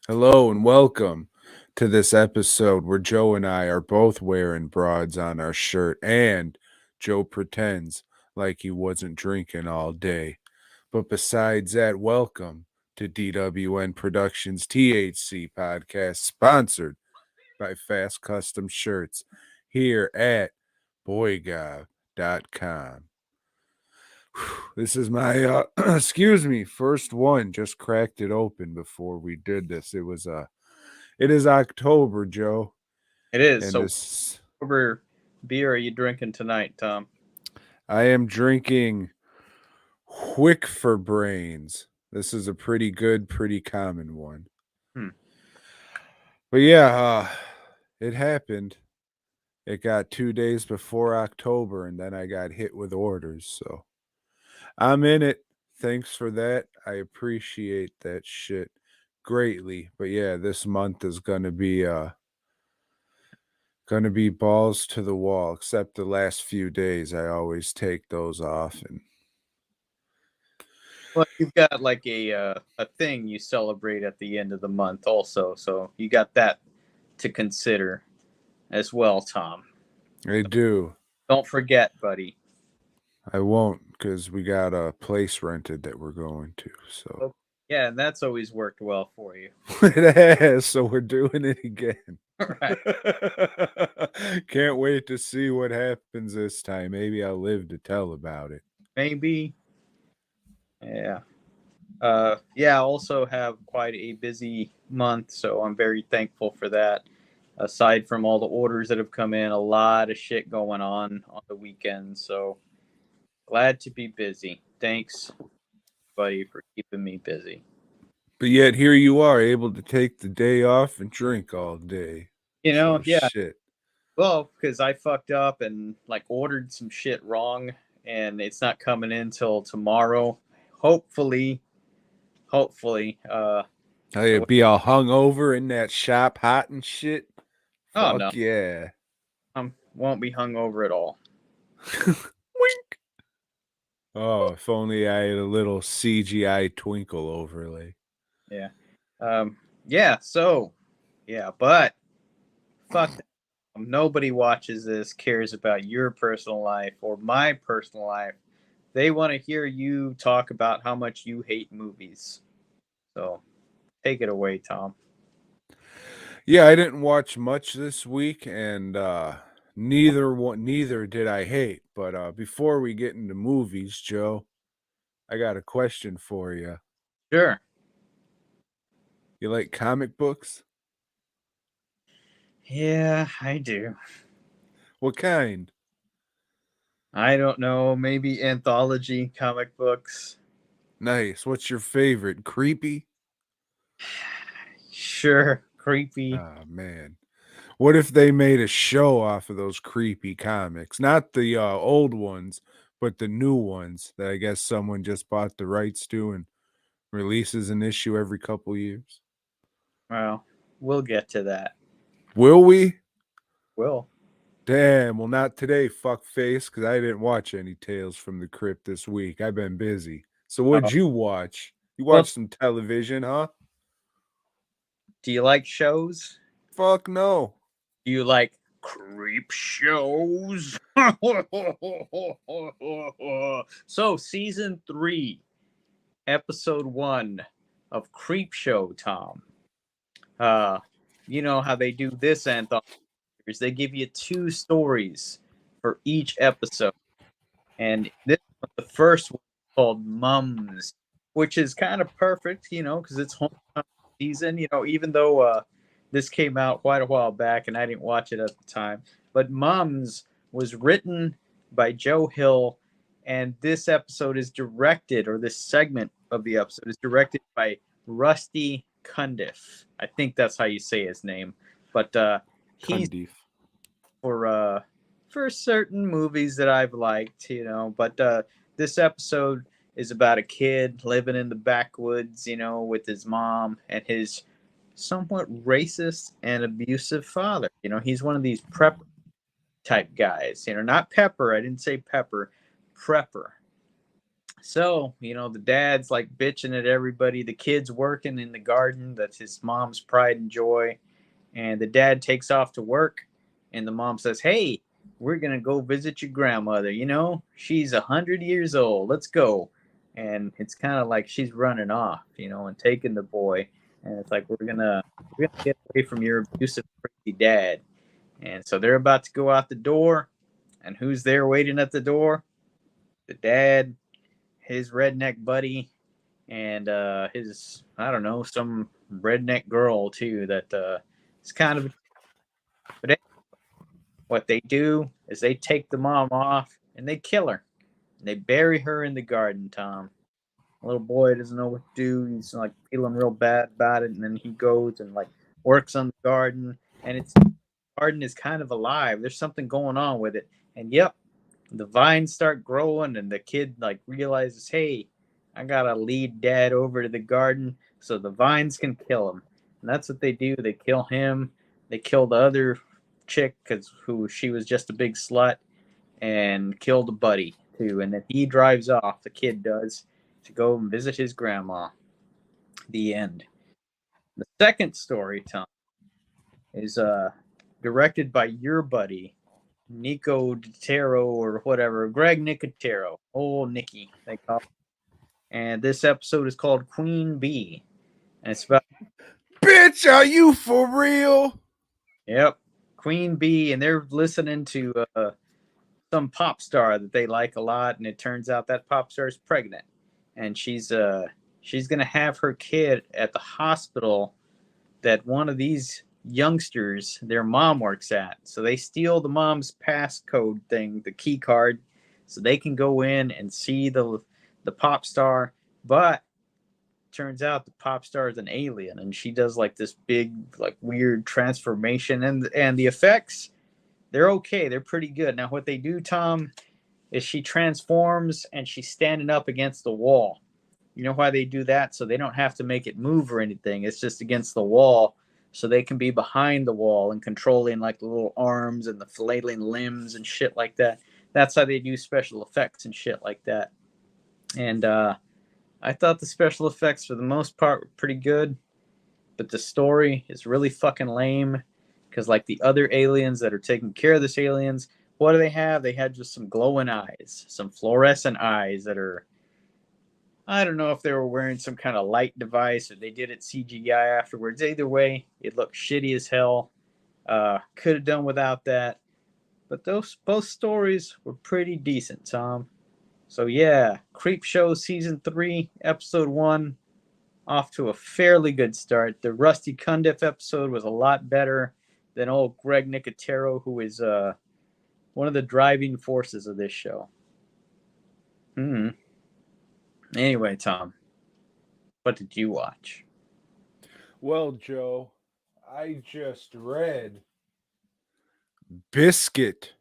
Hello and welcome to this episode where Joe and I are both wearing broads on our shirt and Joe pretends like he wasn't drinking all day. But besides that, welcome to DWN Productions THC podcast sponsored by Fast Custom Shirts here at BOYGOB.com. This is my excuse me, first one. Just cracked it open before we did this. It is October, Joe, It is. and So, this what beer are you drinking tonight, Tom? I am drinking Quick for Brains. This is a pretty good, pretty common one. Hmm. But yeah, it happened. It got 2 days before October, and then I got hit with orders. So I'm in it. Thanks for that. I appreciate that shit greatly. But yeah, this month is gonna be balls to the wall, except the last few days. I always take those off and Well, you've got like a thing you celebrate at the end of the month, also. So you got that to consider as well, Tom. I do. Don't forget, buddy. I won't because we got a place rented that we're going to. So Oh, yeah, and that's always worked well for you. it has, so we're doing it again. All right. Can't wait to see what happens this time. Maybe I'll live to tell about it. Maybe. Yeah. Yeah. I also have quite a busy month, so I'm very thankful for that. Aside from all the orders that have come in, a lot of shit going on the weekend. So glad to be busy. Thanks, buddy, for keeping me busy. But yet here you are, able to take the day off and drink all day. So Yeah. shit. Well, because I fucked up and like ordered some shit wrong, and it's not coming in till tomorrow. Hopefully, hopefully. How you So be all hungover in that shop, hot and shit? oh no, Fuck yeah. won't be hungover at all. Wink. Oh, if only I had a little CGI twinkle overlay. Yeah. Yeah. So yeah, but fuck that. Nobody watches this, cares about your personal life or my personal life. They want to hear you talk about how much you hate movies. So take it away, Tom. Yeah, I didn't watch much this week, and neither did I hate. But before we get into movies, Joe, I got a question for you. Sure. You like comic books? Yeah, I do. What kind? I don't know. Maybe anthology comic books. Nice. What's your favorite? Creepy? Sure. Creepy. Oh man. What if they made a show off of those creepy comics? Not the old ones, but the new ones that I guess someone just bought the rights to and releases an issue every couple years. Well, we'll get to that. Will we? Will. Damn, well, not today, fuck face, because I didn't watch any Tales from the Crypt this week. I've been busy. So, Oh, what'd you watch? You well, watched some television, huh? do you like shows? Fuck no. Do you like creep shows? So, season 3, episode 1 of Creep Show, Tom. Uh, you know how they do this anthology? They give you 2 stories for each episode. And this one, the first one called Mums, which is kind of perfect, because it's homecoming season. Even though this came out quite a while back and I didn't watch it at the time, but Mums was written by Joe Hill, and this episode is directed, or this segment of the episode is directed by Rusty Cundiff. I think that's how you say his name, but he's Cundiff. for certain movies that I've liked, But this episode is about a kid living in the backwoods, with his mom and his somewhat racist and abusive father. He's one of these prepper type guys. Not Pepper. I didn't say Pepper. Prepper. So, the dad's like bitching at everybody. The kid's working in the garden. That's his mom's pride and joy. And the dad takes off to work. And the mom says, "Hey, we're going to go visit your grandmother. She's 100 years old. Let's go." And it's kind of like she's running off, and taking the boy. And it's like, we're gonna get away from your abusive, crazy dad. And so they're about to go out the door. And who's there waiting at the door? The dad, his redneck buddy, and his, I don't know, some redneck girl too that is kind of. But what they do is they take the mom off and they kill her. And they bury her in the garden, Tom. The little boy doesn't know what to do. He's like feeling real bad about it, and then he goes and like works on the garden, and it's garden is kind of alive. There's something going on with it, and yep, the vines start growing, and the kid like realizes, hey, I gotta lead dad over to the garden so the vines can kill him. And that's what they do. They kill him. They kill the other chick because who she was just a big slut, and kill the buddy too. And then he drives off. The kid does, to go and visit his grandma. The end. The second story, Tom, is directed by your buddy Nico Ditero or whatever, Greg Nicotero, old Nicky, they call him. And this episode is called Queen Bee. And it's about, Bitch, are you for real? yep, Queen Bee. And they're listening to some pop star that they like a lot. And it turns out that pop star is pregnant. And she's going to have her kid at the hospital that one of these youngsters, their mom works at. So they steal the mom's passcode thing, the key card, so they can go in and see the pop star. But turns out the pop star is an alien, and she does like this big, like weird transformation, and the effects, they're okay, they're pretty good. Now what they do, Tom, is she transforms and she's standing up against the wall. You know why they do that? So they don't have to make it move or anything. It's just against the wall, so they can be behind the wall and controlling like the little arms and the flailing limbs and shit like that. That's how they do special effects and shit like that. And I thought the special effects for the most part were pretty good, but the story is really fucking lame. Because like the other aliens that are taking care of this aliens, what do they have? They had just some glowing eyes, some fluorescent eyes that are, I don't know if they were wearing some kind of light device or they did it CGI afterwards. Either way, it looked shitty as hell. Could have done without that. But those both stories were pretty decent, Tom. So yeah, Creep Show season 3, episode 1, off to a fairly good start. The Rusty Cundiff episode was a lot better than old Greg Nicotero, who is one of the driving forces of this show. Anyway, Tom, what did you watch? Well, Joe, I just read Biscuit.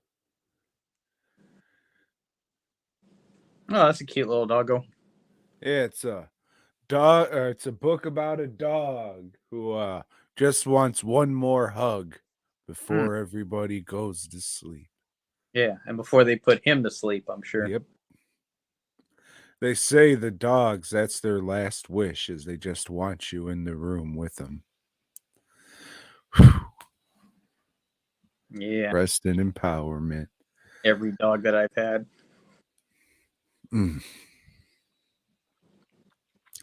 Oh, that's a cute little doggo. Yeah, it's a dog. It's a book about a dog who just wants one more hug before everybody goes to sleep. Yeah, and before they put him to sleep, I'm sure. Yep. They say the dogs, that's their last wish, is they just want you in the room with them. Yeah, Rest in empowerment. every dog that I've had. Mm.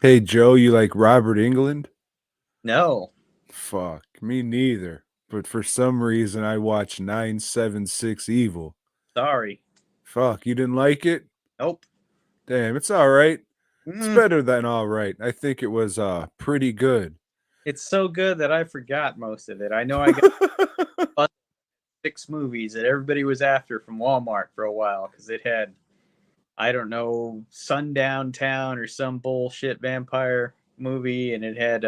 Hey, Joe, you like Robert England? No, Fuck, me neither. But for some reason, I watched 976 Evil. sorry. Fuck, you didn't like it? Nope. Damn, it's all right. It's Mm, better than all right. I think it was pretty good. it's so good that I forgot most of it. I know I got 6 movies that everybody was after from Walmart for a while because it had, I don't know, Sundown Town or some bullshit vampire movie, and it had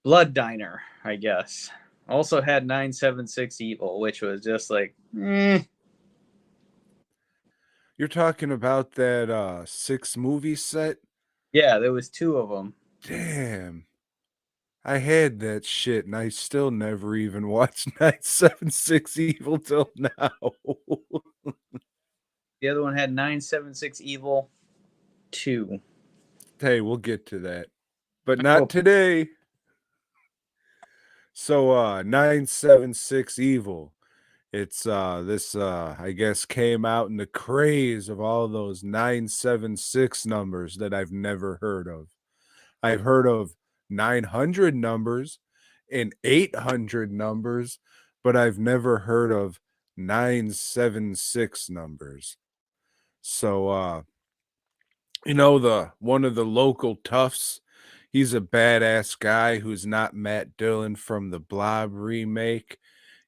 Blood Diner, I guess. Also had 976 Evil, which was just like, You're talking about that 6 movie set? yeah, there was 2 of them. Damn. I had that shit and I still never even watched 976 Evil till now. The other one had 976 Evil 2. Hey, we'll get to that. But Oh, not today. So 976 Evil. It's this I guess came out in the craze of all those 976 numbers that I've never heard of. I've heard of 900 numbers and 800 numbers, but I've never heard of 976 numbers. So the one of the local toughs, he's a badass guy who's not Matt Dillon from the Blob remake.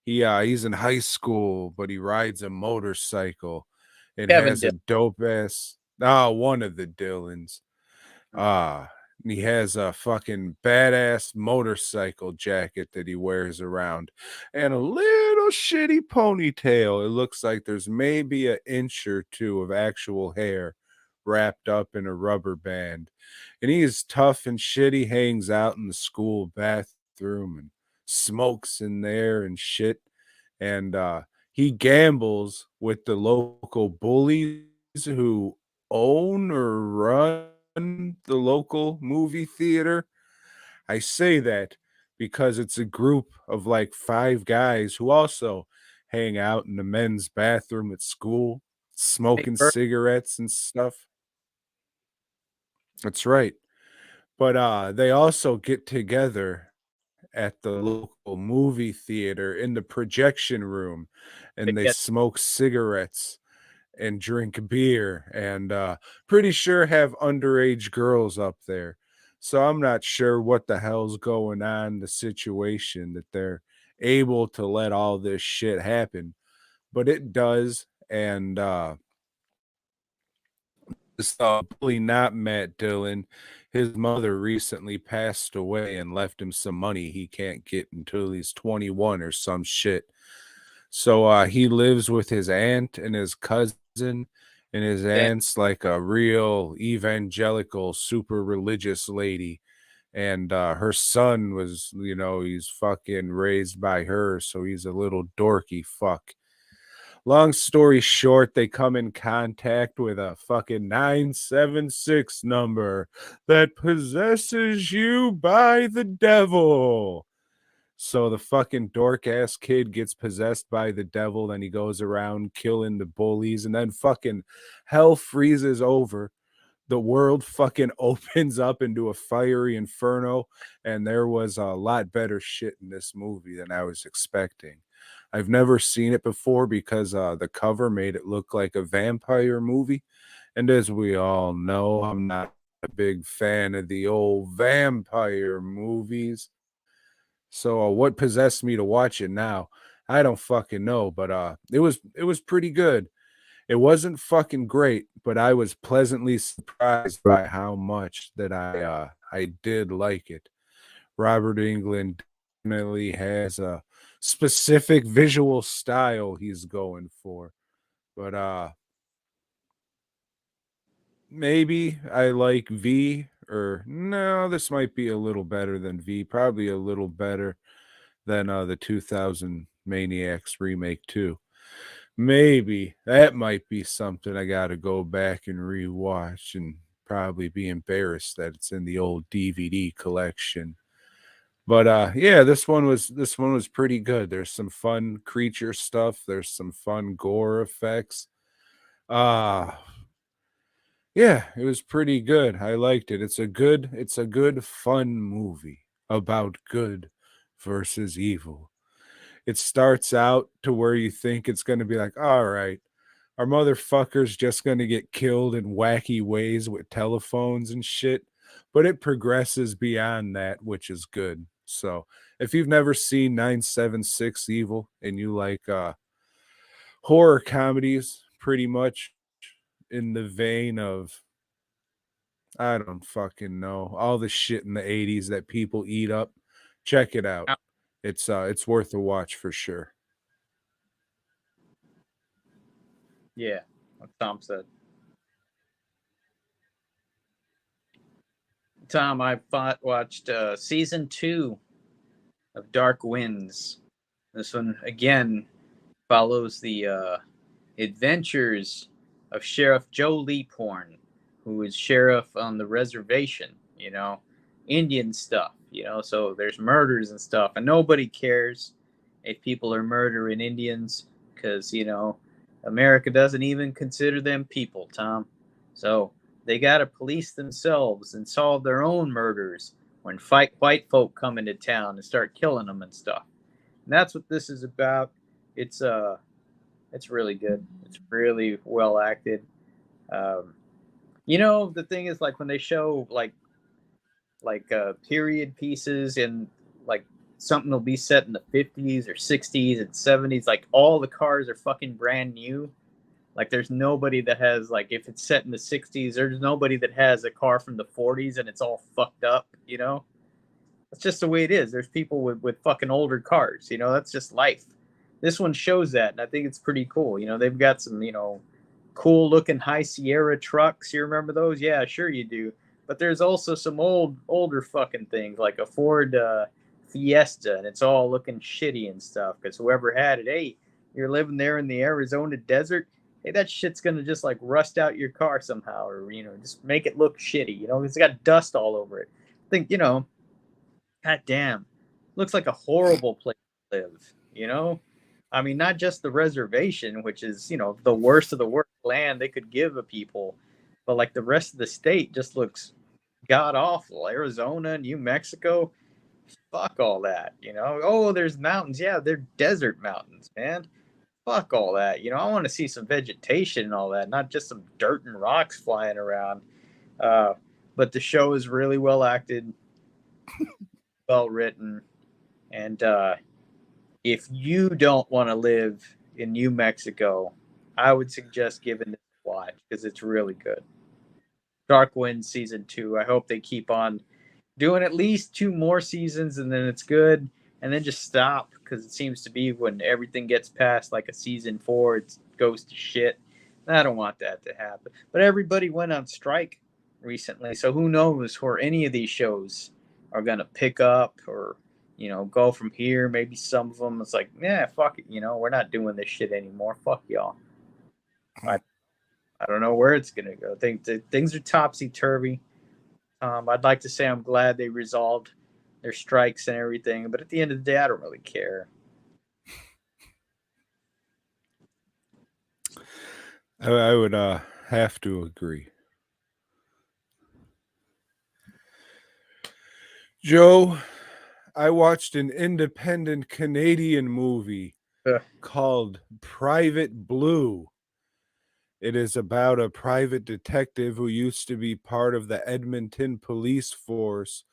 He's in high school, but he rides a motorcycle and Kevin has a Dillon. dope ass one of the Dillons. Ah, he has a fucking badass motorcycle jacket that he wears around and a little shitty ponytail. It looks like there's maybe an inch or two of actual hair wrapped up in a rubber band. And he is tough and shit. He hangs out in the school bathroom and smokes in there and shit. And he gambles with the local bullies who own or run the local movie theater. I say that because it's a group of like 5 guys who also hang out in the men's bathroom at school, Hey, smoking Bert, cigarettes and stuff. That's right. But they also get together at the local movie theater in the projection room and they get smoke cigarettes and drink beer and pretty sure have underage girls up there. So I'm not sure what the hell's going on, the situation that they're able to let all this shit happen, but it does. And this bully, not Matt Dillon, his mother recently passed away and left him some money he can't get until he's 21 or some shit. So he lives with his aunt and his cousin, and his that. aunt's like a real evangelical, super religious lady. And her son was, he's fucking raised by her, so he's a little dorky fuck. Long story short, they come in contact with a fucking 976 number that possesses you by the devil. So the fucking dork ass kid gets possessed by the devil, then he goes around killing the bullies, and then fucking hell freezes over. The world fucking opens up into a fiery inferno, and there was a lot better shit in this movie than I was expecting. I've never seen it before because the cover made it look like a vampire movie. And as we all know, I'm not a big fan of the old vampire movies. So what possessed me to watch it now? I don't fucking know, but it was pretty good. It wasn't fucking great, but I was pleasantly surprised by how much that I did like it. Robert England definitely has a specific visual style he's going for. But maybe I like V, or no, this might be a little better than V, probably a little better than the 2000 Maniacs remake too. Maybe that might be something I got to go back and rewatch and probably be embarrassed that it's in the old DVD collection. But yeah, this one was pretty good. There's some fun creature stuff, there's some fun gore effects. Uh yeah, it was pretty good. I liked it. It's a good fun movie about good versus evil. It starts out to where you think it's going to be like, all right, our motherfucker's just going to get killed in wacky ways with telephones and shit. But it progresses beyond that, which is good. So if you've never seen 976 Evil and you like horror comedies, pretty much in the vein of, I don't fucking know, all the shit in the 80s that people eat up, check it out. It's worth a watch for sure. Yeah, like Tom said. Tom, watched season 2 of Dark Winds. This one again follows the adventures of Sheriff Joe Leaphorn, who is sheriff on the reservation, Indian stuff, so there's murders and stuff, and nobody cares if people are murdering Indians because, America doesn't even consider them people, Tom. So they got to police themselves and solve their own murders when white folk come into town and start killing them and stuff. And that's what this is about. It's it's really good. It's really well acted. Um, the thing is, like when they show period pieces and like something will be set in the 50s or 60s and 70s, like all the cars are fucking brand new. Like there's nobody that has, like, if it's set in the 60s, there's nobody that has a car from the 40s and it's all fucked up. That's just the way it is. There's people with fucking older cars. That's just life. This one shows that, and I think it's pretty cool. They've got some, cool looking High Sierra trucks. You remember those? Yeah, sure you do. But there's also some older fucking things like a Ford Fiesta, and it's all looking shitty and stuff because whoever had it, hey, you're living there in the Arizona desert. Hey, that shit's gonna just like rust out your car somehow, or just make it look shitty. It's got dust all over it. I think god damn, looks like a horrible place to live. I mean, not just the reservation, which is, the worst of the worst land they could give a people, but like the rest of the state just looks god awful. Arizona, New Mexico, fuck all that. Oh, there's mountains. Yeah, they're desert mountains, man. Fuck all that. I want to see some vegetation and all that, not just some dirt and rocks flying around. Uh, but the show is really well acted, well written, and if you don't want to live in New Mexico, I would suggest giving this a watch because it's really good. Dark Wind season 2. I hope they keep on doing at least 2 more seasons and then it's good, and then just stop because it seems to be when everything gets past like a season 4, it goes to shit. I don't want that to happen. But everybody went on strike recently, so who knows where any of these shows are gonna pick up or go from here. Maybe some of them it's like, yeah, fuck it, we're not doing this shit anymore. Fuck y'all. I I don't know where it's gonna go. I think things are topsy turvy. I'd like to say I'm glad they resolved their strikes and everything, but at the end of the day, I don't really care. I would have to agree. Joe, I watched an independent Canadian movie Ugh. called Private Blue. It is about a private detective who used to be part of the Edmonton police force,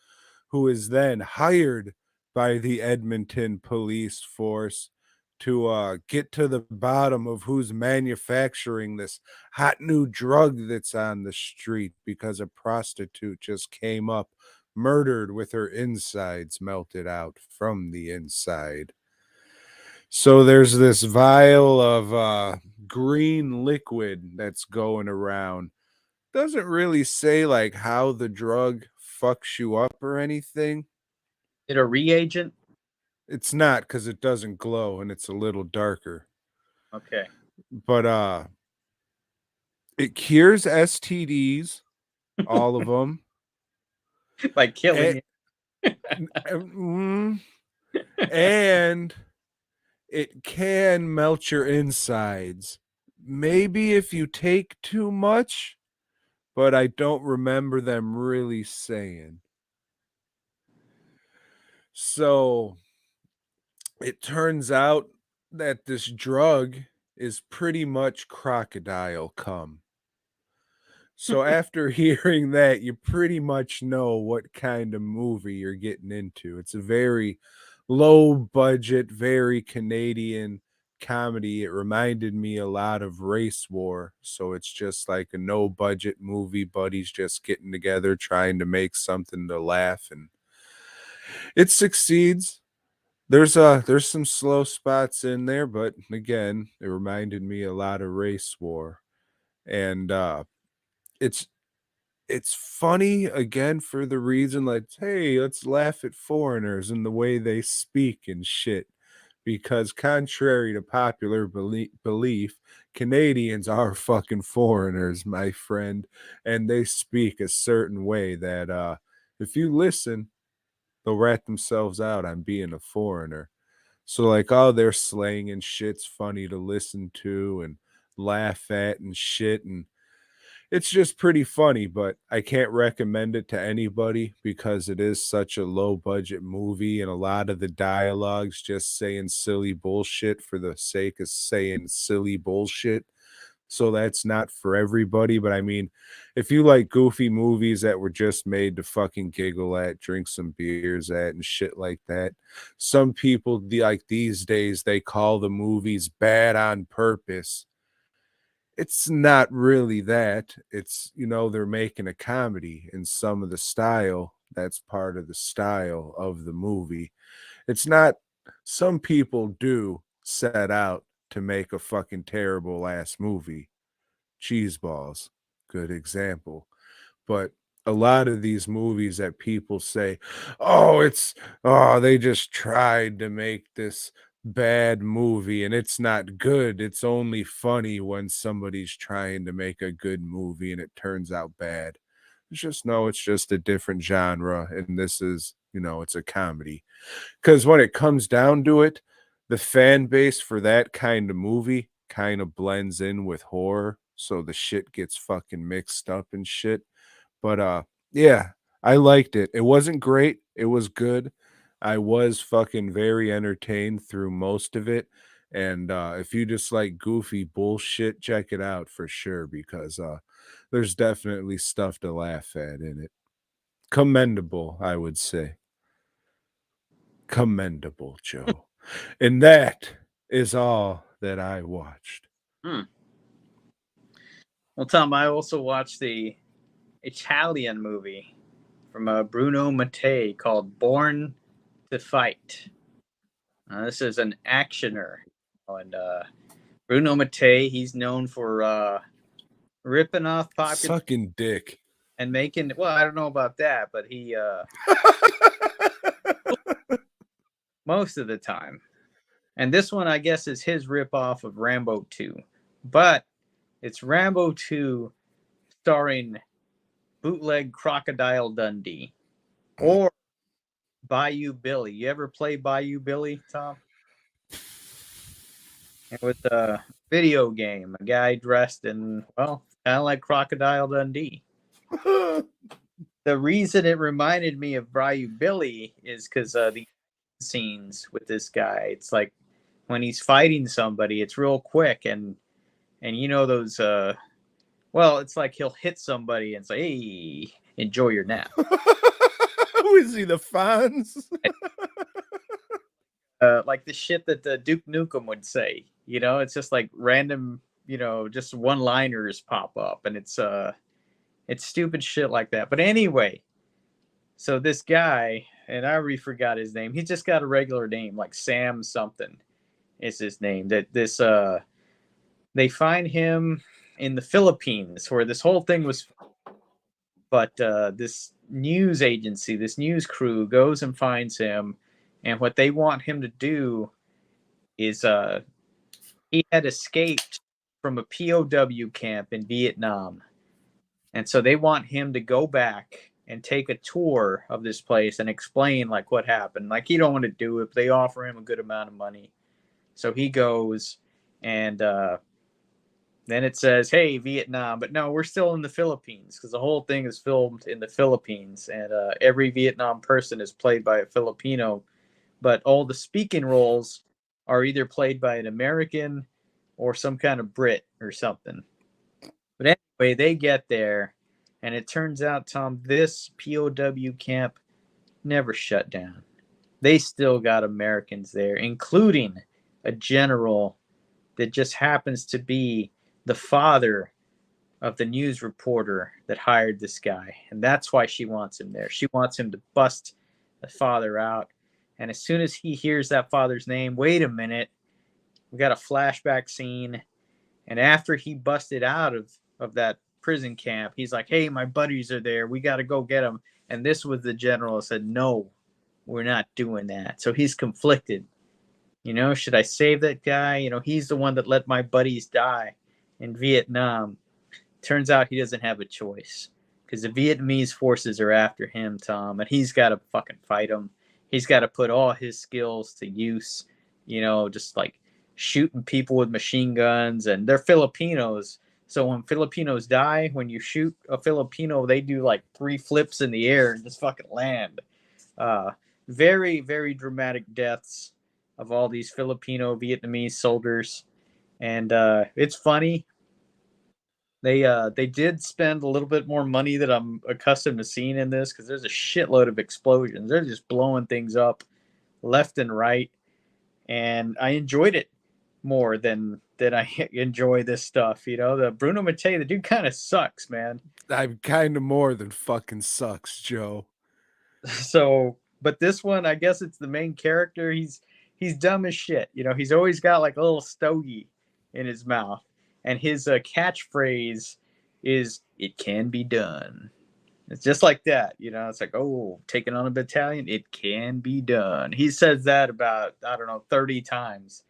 who is then hired by the Edmonton police force to get to the bottom of who's manufacturing this hot new drug that's on the street because a prostitute just came up murdered with her insides melted out from the inside. So there's this vial of green liquid that's going around. Doesn't really say like how the drug fucks you up or anything. Is it a reagent? It's not because it doesn't glow and it's a little darker. Okay. But it cures STDs, all of them. By killing And, it. and it can melt your insides. Maybe if you take too much, but I don't remember them really saying. So it turns out that this drug is pretty much crocodile cum. So after hearing that, you pretty much know what kind of movie you're getting into. It's a very low budget, very Canadian comedy. It reminded me a lot of Race War. So it's just like a no budget movie, buddies just getting together trying to make something to laugh, and it succeeds. There's some slow spots in there, but again, it reminded me a lot of Race War. And it's it's funny again for the reason like, hey, let's laugh at foreigners and the way they speak and shit. because contrary to popular belief, Canadians are fucking foreigners, my friend, and they speak a certain way that if you listen, they'll rat themselves out on being a foreigner. So like all their slang and shit's funny to listen to and laugh at and shit, and it's just pretty funny, but I can't recommend it to anybody because it is such a low budget movie and a lot of the dialogue's just saying silly bullshit for the sake of saying silly bullshit. So that's not for everybody, but I mean, if you like goofy movies that were just made to fucking giggle at, drink some beers at, and shit like that, some people like these days they call the movies bad on purpose. It's not really that. It's, they're making a comedy in some of the style. That's part of the style of the movie. It's not, some people do set out to make a fucking terrible ass movie. Cheeseballs, good example. But a lot of these movies that people say, they just tried to make this bad movie and it's not good. It's only funny when somebody's trying to make a good movie and it turns out bad. It's just no, it's just a different genre, and this is, it's a comedy. Because when it comes down to it, the fan base for that kind of movie kind of blends in with horror, so the shit gets fucking mixed up and shit. But yeah, I liked it. It wasn't great. It was good. I was fucking very entertained through most of it. And if you just like goofy bullshit, check it out for sure because there's definitely stuff to laugh at in it. Commendable, I would say. Commendable, Joe. And that is all that I watched. Hmm. Well, Tom, I also watched the Italian movie from Bruno Mate called Born to Fight. This is an actioner. And Bruno Mate, he's known for ripping off popular Sucking dick. and making, well, I don't know about that, but he, most of the time. And this one, I guess, is his ripoff of Rambo 2. But it's Rambo 2 starring bootleg Crocodile Dundee or Bayou Billy. You ever play Bayou Billy, Tom? It was a video game. A guy dressed in, well, kind of like Crocodile Dundee. The reason it reminded me of Bayou Billy is because the scenes with this guy, it's like when he's fighting somebody, it's real quick and you know those well, it's like he'll hit somebody and say, "Hey, enjoy your nap." Who is he, the Fonz? Like the shit that Duke Nukem would say. You know, it's just like random, just one-liners pop up, and it's stupid shit like that. But anyway, so this guy, and I already forgot his name. He just got a regular name, like Sam something is his name. That this they find him in the Philippines where this whole thing was, but this news agency, this news crew goes and finds him, and what they want him to do is he had escaped from a POW camp in Vietnam, and so they want him to go back and take a tour of this place and explain like what happened. Like he don't want to do it, but they offer him a good amount of money, so he goes and then it says, "Hey, Vietnam," but no, we're still in the Philippines because the whole thing is filmed in the Philippines, and every Vietnam person is played by a Filipino, but all the speaking roles are either played by an American or some kind of Brit or something. But anyway, they get there, and it turns out, Tom, this POW camp never shut down. They still got Americans there, including a general that just happens to be the father of the news reporter that hired this guy. And that's why she wants him there. She wants him to bust the father out. And as soon as he hears that father's name, wait a minute, we got a flashback scene. And after he busted out of that prison camp, he's like, "Hey, my buddies are there. We got to go get them." And this was the general said, "No, we're not doing that." So he's conflicted. Should I save that guy? He's the one that let my buddies die in Vietnam. Turns out he doesn't have a choice because the Vietnamese forces are after him, Tom, and he's got to fucking fight them. He's got to put all his skills to use, just like shooting people with machine guns. And they're Filipinos. So when Filipinos die, when you shoot a Filipino, they do like 3 flips in the air and just fucking land. Uh, Very, very dramatic deaths of all these Filipino Vietnamese soldiers. And it's funny. They did spend a little bit more money than I'm accustomed to seeing in this because there's a shitload of explosions. They're just blowing things up left and right, and I enjoyed it more than I enjoy this stuff. The Bruno Mate, the dude kind of sucks, man. I'm kind of more than fucking sucks, Joe. So, but this one, I guess it's the main character. He's dumb as shit. He's always got like a little stogie in his mouth, and his catchphrase is "It can be done." It's just like that. It's like, oh, taking on a battalion, it can be done. He says that about, I don't know, 30 times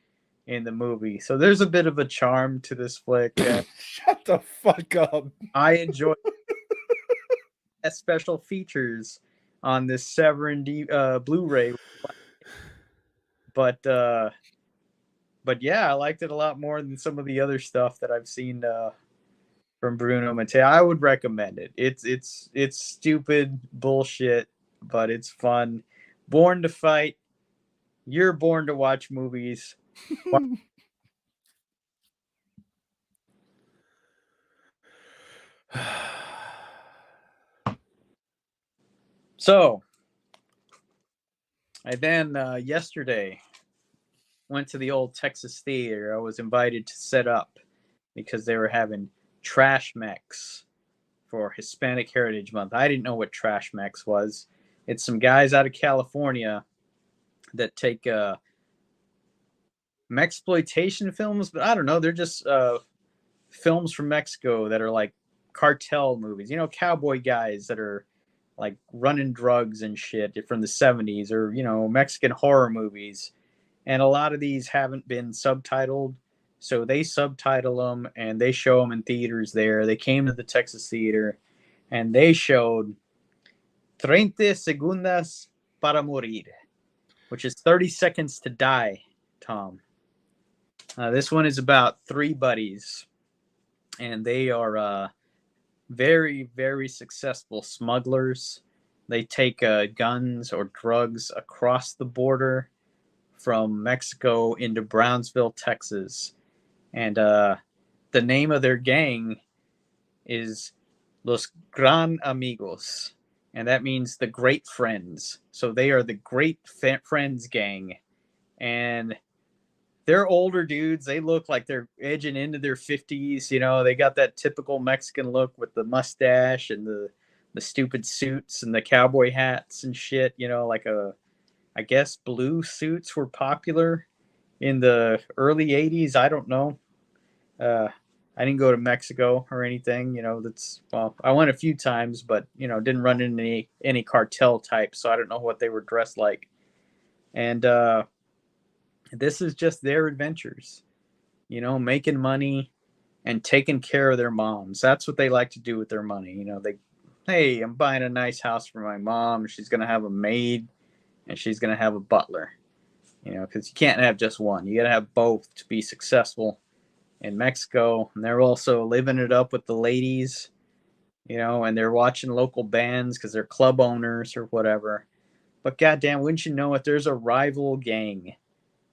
in the movie. So there's a bit of a charm to this flick. Shut the fuck up. I enjoy special features on this Severin Blu-ray. But yeah, I liked it a lot more than some of the other stuff that I've seen from Bruno Mate. I would recommend it. It's stupid bullshit, but it's fun. Born to fight. You're born to watch movies. So, I then yesterday went to the old Texas Theater. I was invited to set up because they were having Trash Mex for Hispanic Heritage Month. I didn't know what Trash Mex was. It's some guys out of California that take Mexploitation films, but I don't know. They're just films from Mexico that are like cartel movies. Cowboy guys that are like running drugs and shit from the 70s, or Mexican horror movies. And a lot of these haven't been subtitled, so they subtitle them and they show them in theaters there. They came to the Texas Theater and they showed Treinte Segundos para Morir, which is 30 seconds to die, Tom. This one is about 3 buddies, and they are very, very successful smugglers. They take guns or drugs across the border from Mexico into Brownsville, Texas. And the name of their gang is Los Gran Amigos, and that means the Great Friends. So they are the Great Friends gang, and they're older dudes. They look like they're edging into their 50s. They got that typical Mexican look with the mustache and the stupid suits and the cowboy hats and shit. I guess blue suits were popular in the early 80s. I don't know. I didn't go to Mexico or anything. I went a few times, but didn't run into any cartel types, so I don't know what they were dressed like. And this is just their adventures, making money and taking care of their moms. That's what they like to do with their money. Hey, I'm buying a nice house for my mom. She's going to have a maid and she's going to have a butler, because you can't have just one. You got to have both to be successful in Mexico. And they're also living it up with the ladies, and they're watching local bands because they're club owners or whatever. But goddamn, wouldn't you know it, there's a rival gang,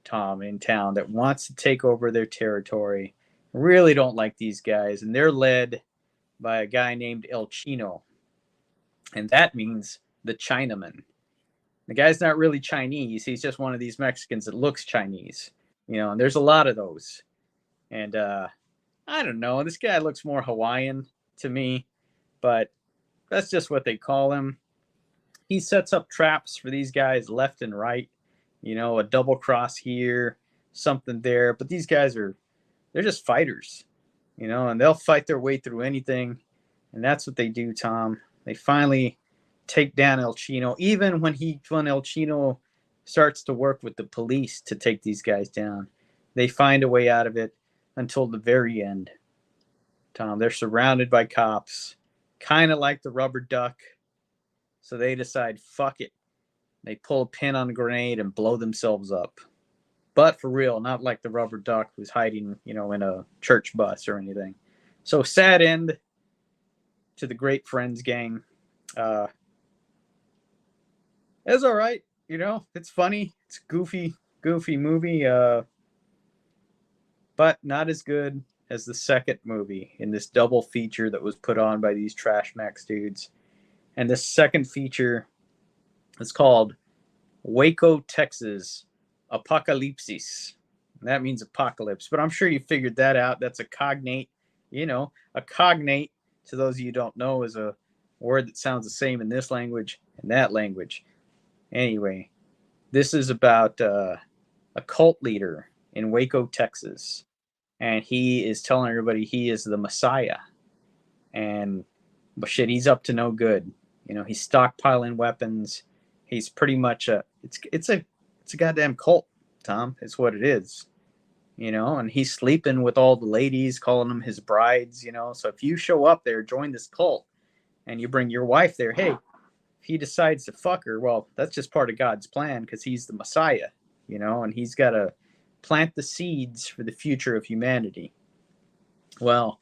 Tom, in town that wants to take over their territory. Really don't like these guys, and they're led by a guy named El Chino, and that means the Chinaman. The guy's not really Chinese. He's just one of these Mexicans that looks Chinese, and there's a lot of those. And I don't know, this guy looks more Hawaiian to me, but that's just what they call him. He sets up traps for these guys left and right, a double cross here, something there. But these guys they're just fighters, and they'll fight their way through anything. And that's what they do, Tom. They finally take down El Chino. Even when El Chino starts to work with the police to take these guys down. They find a way out of it until the very end. Tom, they're surrounded by cops, kind of like the rubber duck. So they decide, fuck it. They pull a pin on a grenade and blow themselves up. But for real, not like the rubber duck who's hiding, in a church bus or anything. So sad end to the Great Friends gang. It's all right. It's funny. It's goofy movie. But not as good as the second movie in this double feature that was put on by these Trash Max dudes. And this second feature is called Waco, Texas, Apocalipsis. That means apocalypse, but I'm sure you figured that out. That's a cognate. A cognate, to those of you who don't know, is a word that sounds the same in this language and that language. Anyway, this is about a cult leader in Waco, Texas. And he is telling everybody he is the Messiah. But shit, he's up to no good. He's stockpiling weapons. He's pretty much it's a goddamn cult, Tom. It's what it is. And he's sleeping with all the ladies, calling them his brides, So if you show up there, join this cult, and you bring your wife there, hey, if he decides to fuck her, well, that's just part of God's plan because he's the Messiah, and he's got to plant the seeds for the future of humanity. Well,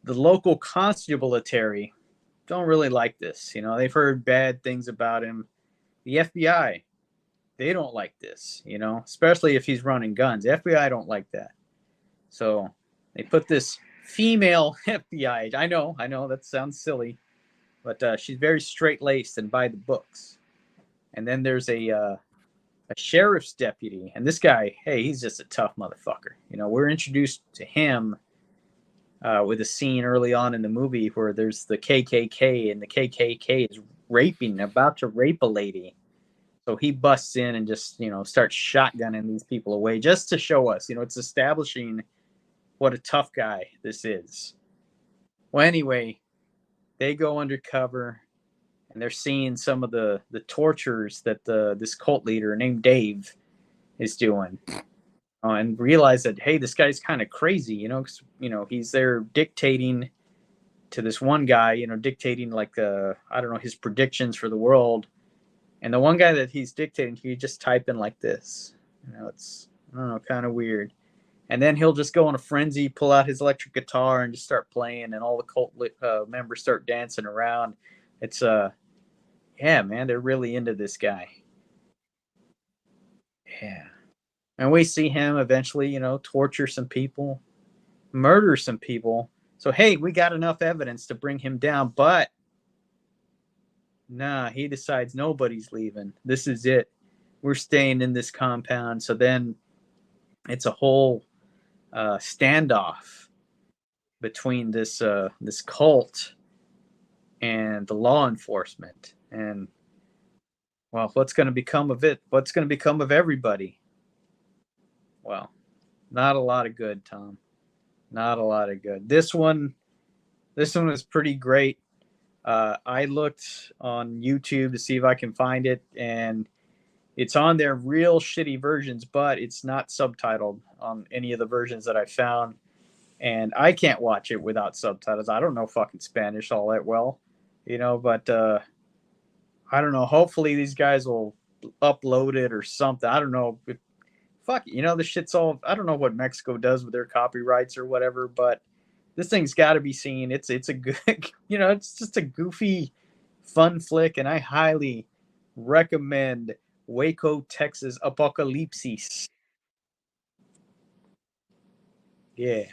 the local constabulary don't really like this. They've heard bad things about him. The FBI, they don't like this, especially if he's running guns. The FBI don't like that. So they put this female FBI. I know that sounds silly, but she's very straight-laced and by the books. And then there's a sheriff's deputy, and this guy, hey, he's just a tough motherfucker. We're introduced to him with a scene early on in the movie where there's the KKK, and the KKK is about to rape a lady. So he busts in and just, starts shotgunning these people away just to show us, it's establishing what a tough guy this is. Well, anyway, they go undercover and they're seeing some of the tortures that this cult leader named Dave is doing. And realize that, hey, this guy's kind of crazy, 'cause, he's there dictating to this one guy, dictating like, I don't know, his predictions for the world. And the one guy that he's dictating to, you just type in like this. It's, I don't know, kind of weird. And then he'll just go in a frenzy, pull out his electric guitar and just start playing, and all the cult members start dancing around. It's, yeah, man, they're really into this guy. Yeah. And we see him eventually, torture some people, murder some people. So, hey, we got enough evidence to bring him down, but nah, he decides nobody's leaving. This is it. We're staying in this compound. So then it's a whole standoff between this cult and the law enforcement. And, well, what's going to become of it? What's going to become of everybody? Well, not a lot of good, Tom. Not a lot of good. This one was pretty great. I looked on YouTube to see if I can find it, and it's on their real shitty versions, but it's not subtitled on any of the versions that I found. And I can't watch it without subtitles. I don't know fucking Spanish all that well, but I don't know. Hopefully these guys will upload it or something. I don't know. Fuck, this shit's all, I don't know what Mexico does with their copyrights or whatever, but this thing's got to be seen. It's a good, it's just a goofy, fun flick, and I highly recommend Waco, Texas, Apocalipsis. Yeah.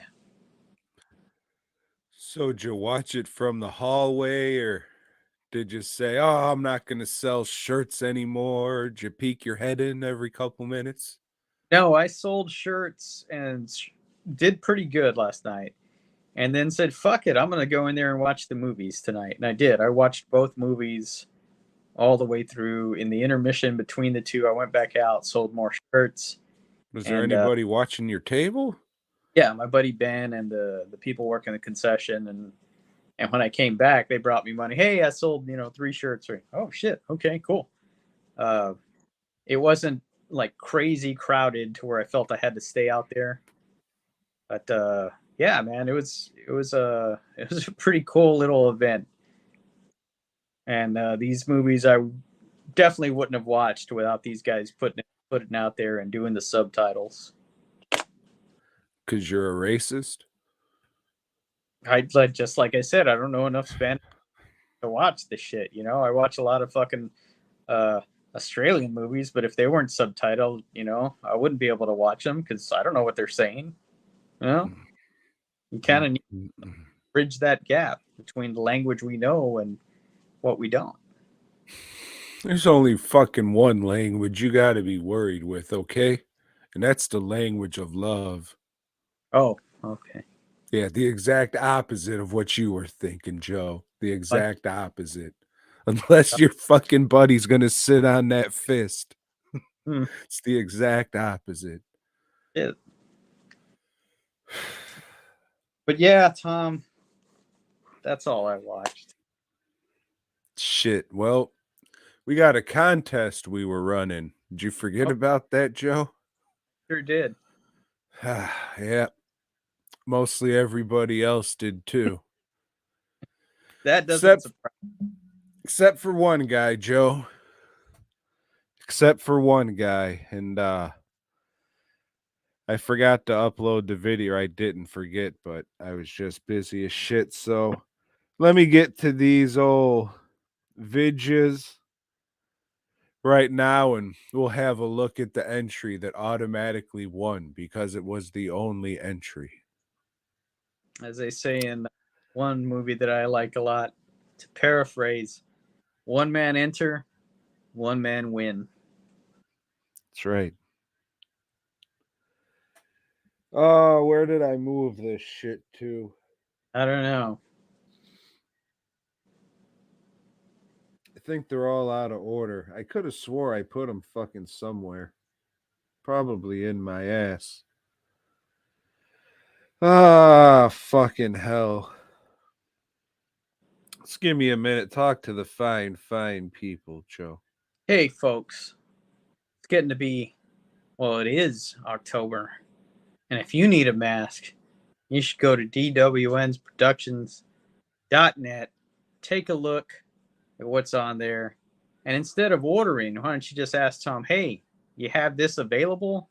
So did you watch it from the hallway, or did you say, "Oh, I'm not going to sell shirts anymore"? Did you peek your head in every couple minutes? No, I sold shirts and did pretty good last night. And then said, fuck it, I'm going to go in there and watch the movies tonight. And I did. I watched both movies all the way through. In the intermission between the two, I went back out, sold more shirts. Was there anybody watching your table? Yeah, my buddy Ben and the people working the concession. And when I came back, they brought me money. Hey, I sold, 3 shirts. Oh, shit. Okay, cool. it wasn't like crazy crowded to where I felt I had to stay out there. But yeah, man, it was a pretty cool little event. And these movies I definitely wouldn't have watched without these guys putting out there and doing the subtitles. Because you're a racist? I just like I said, I don't know enough Spanish to watch this shit. You know, I watch a lot of fucking uh, Australian movies, but if they weren't subtitled, you know, I wouldn't be able to watch them because I don't know what they're saying. You know, you kind of need to bridge that gap between the language we know and what we don't. There's only fucking one language you got to be worried with, okay? And that's the language of love. Oh, okay. Yeah, the exact opposite of what you were thinking, Joe. The exact opposite. Unless your fucking buddy's going to sit on that fist. It's the exact opposite. Yeah. But yeah, Tom, that's all I watched. Shit. Well, we got a contest we were running. Did you forget about that, Joe? Sure did. Yeah. Mostly everybody else did too. That doesn't surprise me. Except for one guy, Joe. Except for one guy. And I forgot to upload the video. I didn't forget, but I was just busy as shit. So let me get to these old vidges right now, and we'll have a look at the entry that automatically won because it was the only entry. As they say in one movie that I like a lot, to paraphrase, one man enter, one man win. That's right. Oh, where did I move this shit to? I don't know. I think they're all out of order. I could have swore I put them fucking somewhere. Probably in my ass. Ah, fucking hell. Just give me a minute. Talk to the fine, fine people, Joe. Hey, folks. It's getting to be, well, it is October. And if you need a mask, you should go to dwnsproductions.net, take a look at what's on there. And instead of ordering, why don't you just ask Tom, hey, you have this available?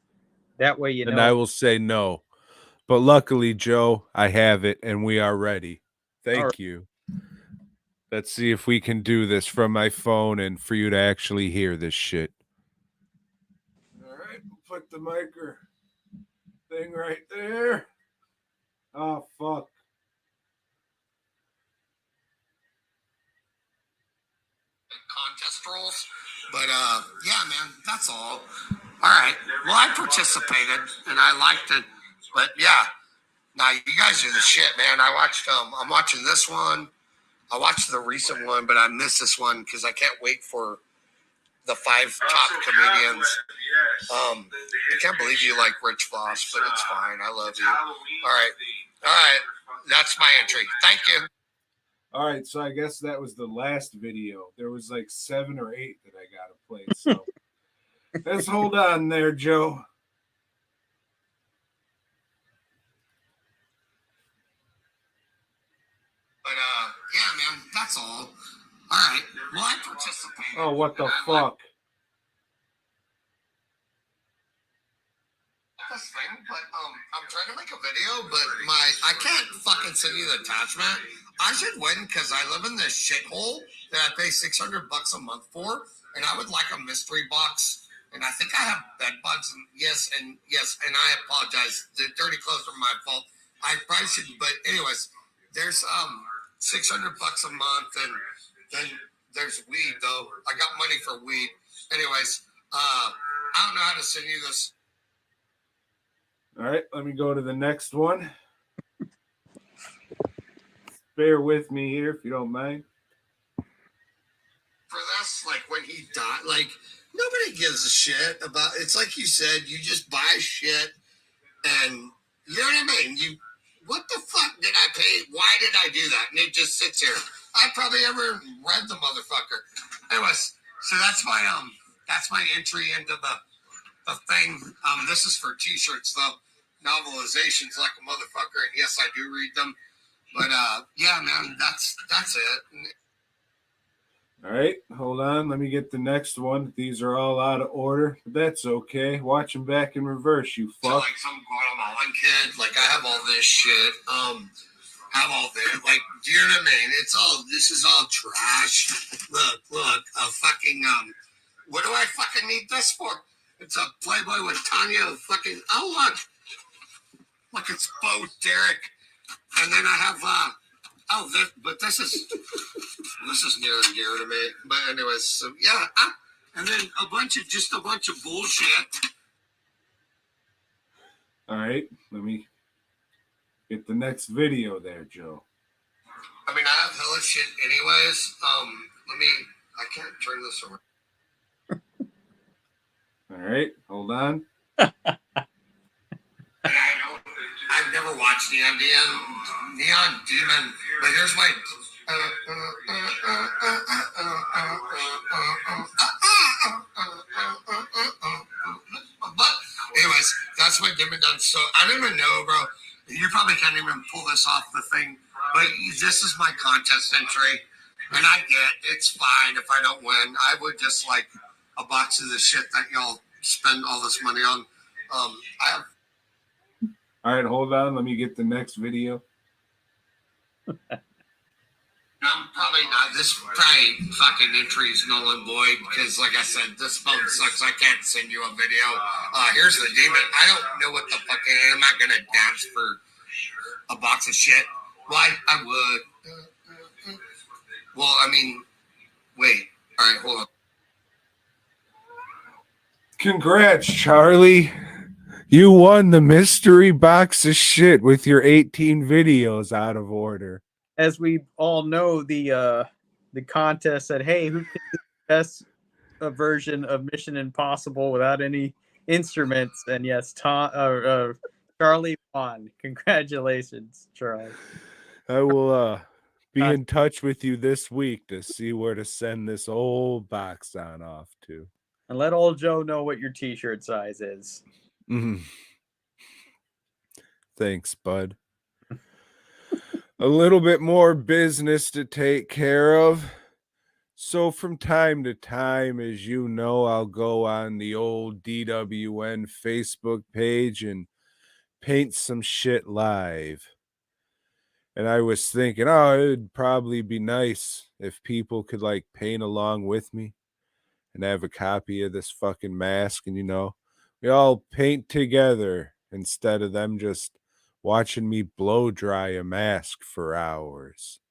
That way you know. And I will say no. But luckily, Joe, I have it and we are ready. Thank you. Let's see if we can do this from my phone and for you to actually hear this shit. All right, we'll put the micro thing right there. Oh, fuck. Contest rules. But yeah, man, that's all. All right. Well, I participated and I liked it. But yeah, now you guys are the shit, man. I'm watching this one. I watched the recent one, but I missed this one because I can't wait for the 5 top comedians. I can't believe you like Rich Voss, but it's fine. I love you. All right. That's my entry. Thank you. All right, so I guess that was the last video. There was like 7 or 8 that I got to play. So let's hold on there, Joe. But yeah, man, that's all. All right. Well, I participated. Oh, what the fuck? This thing, but I'm trying to make a video, but I can't fucking send you the attachment. I should win because I live in this shithole that I pay $600 a month for, and I would like a mystery box. And I think I have bed bugs. And yes, and I apologize. The dirty clothes are my fault. I probably shouldn't, but anyways, there's $600 a month, and then there's weed though. I got money for weed. Anyways, I don't know how to send you this. All right, let me go to the next one. Bear with me here if you don't mind. For this, like when he died, like nobody gives a shit about. It's like you said, you just buy shit, and you know what I mean. What the fuck did I pay? Why did I do that? And it just sits here. I probably ever read the motherfucker. Anyways, so that's my That's my entry into the thing. This is for t-shirts though. Novelizations like a motherfucker, and yes, I do read them. But yeah, man, that's it. All right, hold on. Let me get the next one. These are all out of order. But that's okay. Watch them back in reverse, you So fuck. like some Guatemalan kid, like I have all this shit. Have all this, like, do you know what I mean? This is all trash. Look, a fucking what do I fucking need this for? It's a Playboy with Tanya fucking. Oh look, it's Bo Derek, and then I have this is near and dear to me. But anyways, so yeah, and then a bunch of bullshit. All right, let me get the next video there, Joe. I mean, I have hella shit anyways. I can't turn this around. All right, hold on. I've never watched Neon Demon, but here's my. But anyways, that's my Dim and Done. So I don't even know, bro. You probably can't even pull this off the thing, but this is my contest entry, and I get it's fine if I don't win. I would just like a box of the shit that y'all spend all this money on. I have. All right, hold on. Let me get the next video. I'm probably not. This probably fucking entry is null and void because, like I said, this phone sucks. I can't send you a video. Here's the demon. I don't know what the fuck I'm not gonna dance for a box of shit. Why? I would. Well, I mean, wait. All right, hold on. Congrats, Charlie. You won the mystery box of shit with your 18 videos out of order. As we all know, the contest said, "Hey, who can do the best version of Mission Impossible without any instruments?" And yes, Charlie won. Congratulations, Charlie. I will be in touch with you this week to see where to send this old box on off to. And let old Joe know what your t-shirt size is. Mm. Thanks, bud. A little bit more business to take care of. So from time to time, as you know, I'll go on the old DWN Facebook page and paint some shit live. And I was thinking, oh, it'd probably be nice if people could like paint along with me and have a copy of this fucking mask. And, you know, we all paint together instead of them just watching me blow dry a mask for hours.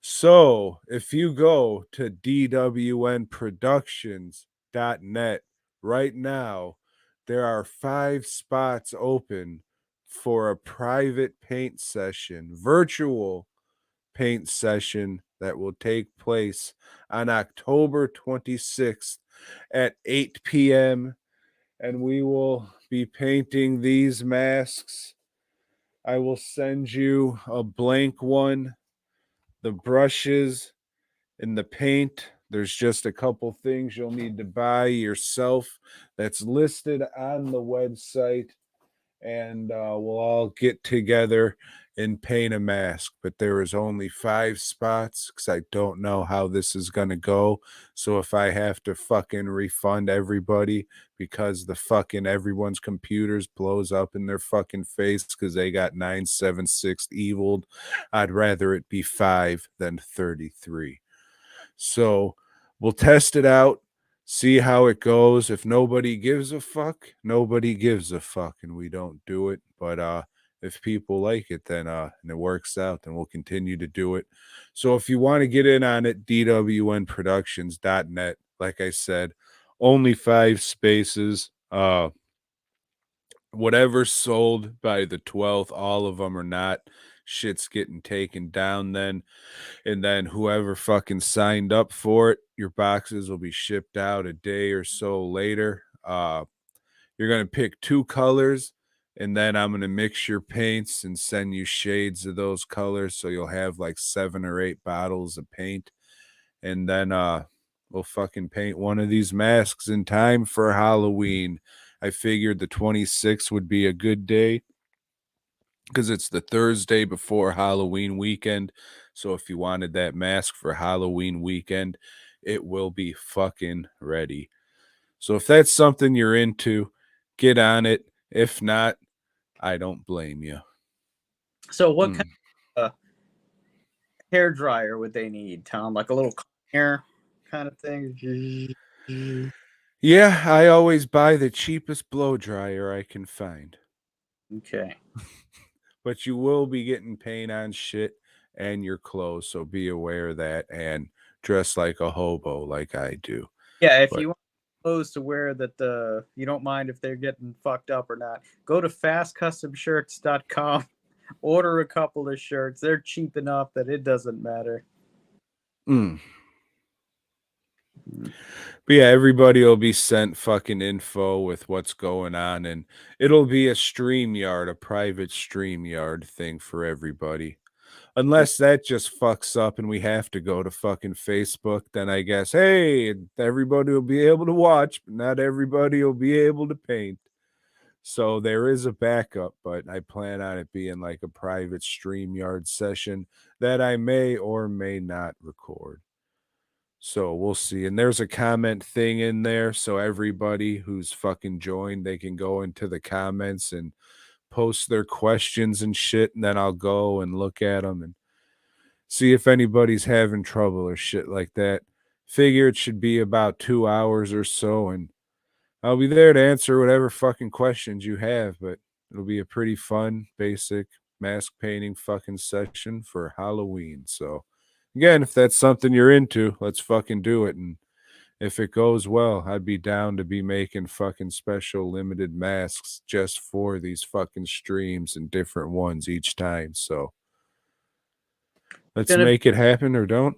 So if you go to dwnproductions.net right now, there are 5 spots open for a private paint session, virtual paint session that will take place on October 26th at 8 p.m. And we will be painting these masks. I will send you a blank one, the brushes, and the paint. There's just a couple things you'll need to buy yourself that's listed on the website, and we'll all get together and paint a mask. But there is only 5 spots because I don't know how this is going to go. So if I have to fucking refund everybody because the fucking everyone's computers blows up in their fucking face because they got 976 eviled, I'd rather it be 5 than 33. So we'll test it out, see how it goes. If nobody gives a fuck, nobody gives a fuck, and we don't do it. But if people like it, then and it works out, then we'll continue to do it. So if you want to get in on it, dwnproductions.net. Like I said, only 5 spaces. Whatever's sold by the 12th, all of them are not. Shit's getting taken down then. And then whoever fucking signed up for it, your boxes will be shipped out a day or so later. You're going to pick 2 colors, and then I'm going to mix your paints and send you shades of those colors. So you'll have like 7 or 8 bottles of paint. And then we'll fucking paint one of these masks in time for Halloween. I figured the 26th would be a good day because it's the Thursday before Halloween weekend. So if you wanted that mask for Halloween weekend, it will be fucking ready. So if that's something you're into, get on it. If not, I don't blame you. So what kind of hair dryer would they need, Tom? Like a little hair kind of thing? Yeah, I always buy the cheapest blow dryer I can find. Okay. But you will be getting paint on shit and your clothes, so be aware of that and dress like a hobo like I do. Yeah, if But you want clothes to wear that you don't mind if they're getting fucked up or not, go to fastcustomshirts.com. Order a couple of shirts. They're cheap enough that it doesn't matter. But yeah, everybody will be sent fucking info with what's going on, and it'll be a private StreamYard thing for everybody. Unless that just fucks up and we have to go to fucking Facebook, then I guess, hey, everybody will be able to watch, but not everybody will be able to paint. So there is a backup, but I plan on it being like a private StreamYard session that I may or may not record. So we'll see. And there's a comment thing in there. So everybody who's fucking joined, they can go into the comments and post their questions and shit. And then I'll go and look at them and see if anybody's having trouble or shit like that. Figure it should be about 2 hours or so. And I'll be there to answer whatever fucking questions you have. But it'll be a pretty fun, basic mask painting fucking session for Halloween. So again, if that's something you're into, let's fucking do it. And if it goes well, I'd be down to be making fucking special limited masks just for these fucking streams and different ones each time. So let's make it happen or don't.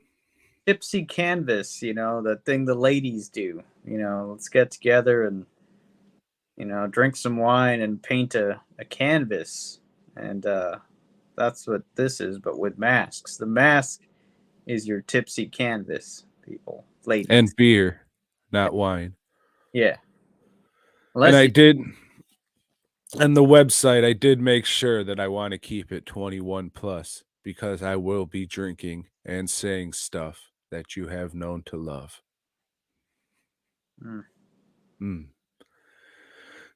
Tipsy canvas, the thing the ladies do. Let's get together and, drink some wine and paint a canvas. And that's what this is, but with masks. The mask is your tipsy canvas, people, ladies. And beer, not wine. Yeah. And I did, and the website, I did make sure that I want to keep it 21 plus because I will be drinking and saying stuff that you have known to love.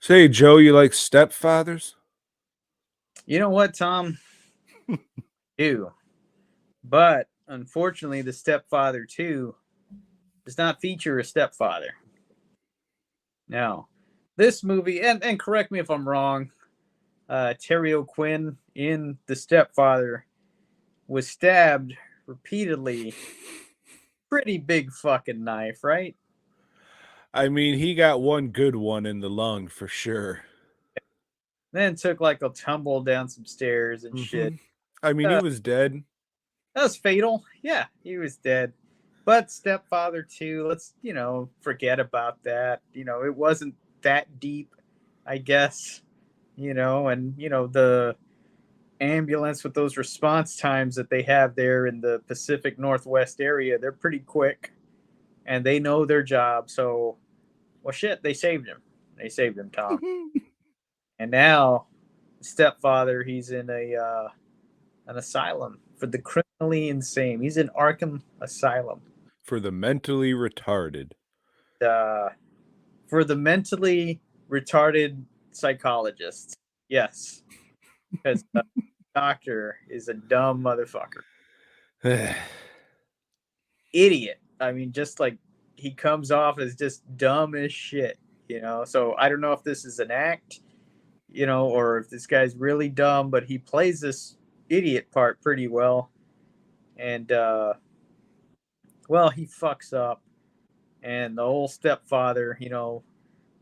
Say, Joe, you like Stepfathers? You know what, Tom? Do. But unfortunately, the Stepfather 2 does not feature a stepfather. Now, this movie, and correct me if I'm wrong, Terry O'Quinn in The Stepfather was stabbed repeatedly. Pretty big fucking knife, right? I mean, he got one good one in the lung for sure. Then took like a tumble down some stairs and shit. I mean, he was dead. That was fatal. Yeah, he was dead. But Stepfather 2, let's, forget about that. It wasn't that deep, I guess. And, the ambulance with those response times that they have there in the Pacific Northwest area, they're pretty quick. And they know their job. So, well, shit, they saved him. They saved him, Tom. And now, Stepfather, he's in an asylum for the criminally insane. He's in Arkham Asylum. For the mentally retarded. For the mentally retarded psychologists. Yes. Because the doctor is a dumb motherfucker. Idiot. I mean, just like he comes off as just dumb as shit, So I don't know if this is an act, or if this guy's really dumb, but he plays this idiot part pretty well. And, well, he fucks up. And the old stepfather,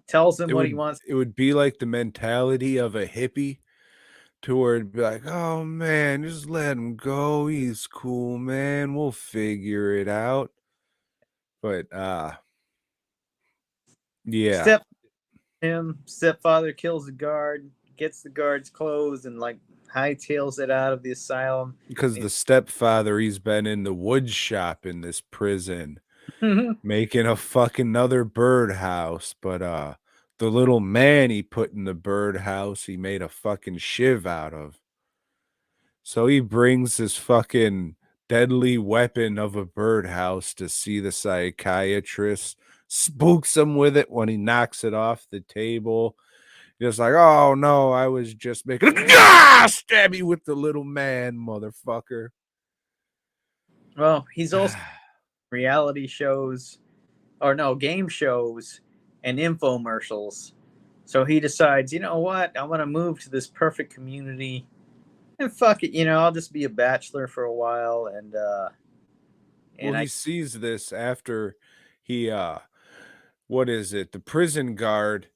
tells him what he wants. It would be like the mentality of a hippie to where it'd be like, oh, man, just let him go. He's cool, man. We'll figure it out. But, yeah. Stepfather kills the guard, gets the guard's clothes, and, hightails it out of the asylum. Because the stepfather, he's been in the wood shop in this prison. making a fucking another birdhouse, but the little man he put in the birdhouse, he made a fucking shiv out of. So he brings his fucking deadly weapon of a birdhouse to see the psychiatrist, spooks him with it when he knocks it off the table. Just like, oh no, I was just making stab you with the little man, motherfucker. Well, he's also reality shows, or no, game shows and infomercials. So he decides, you know what? I'm gonna move to this perfect community, and fuck it, I'll just be a bachelor for a while, and Well, he sees this after he what is it? The prison guard.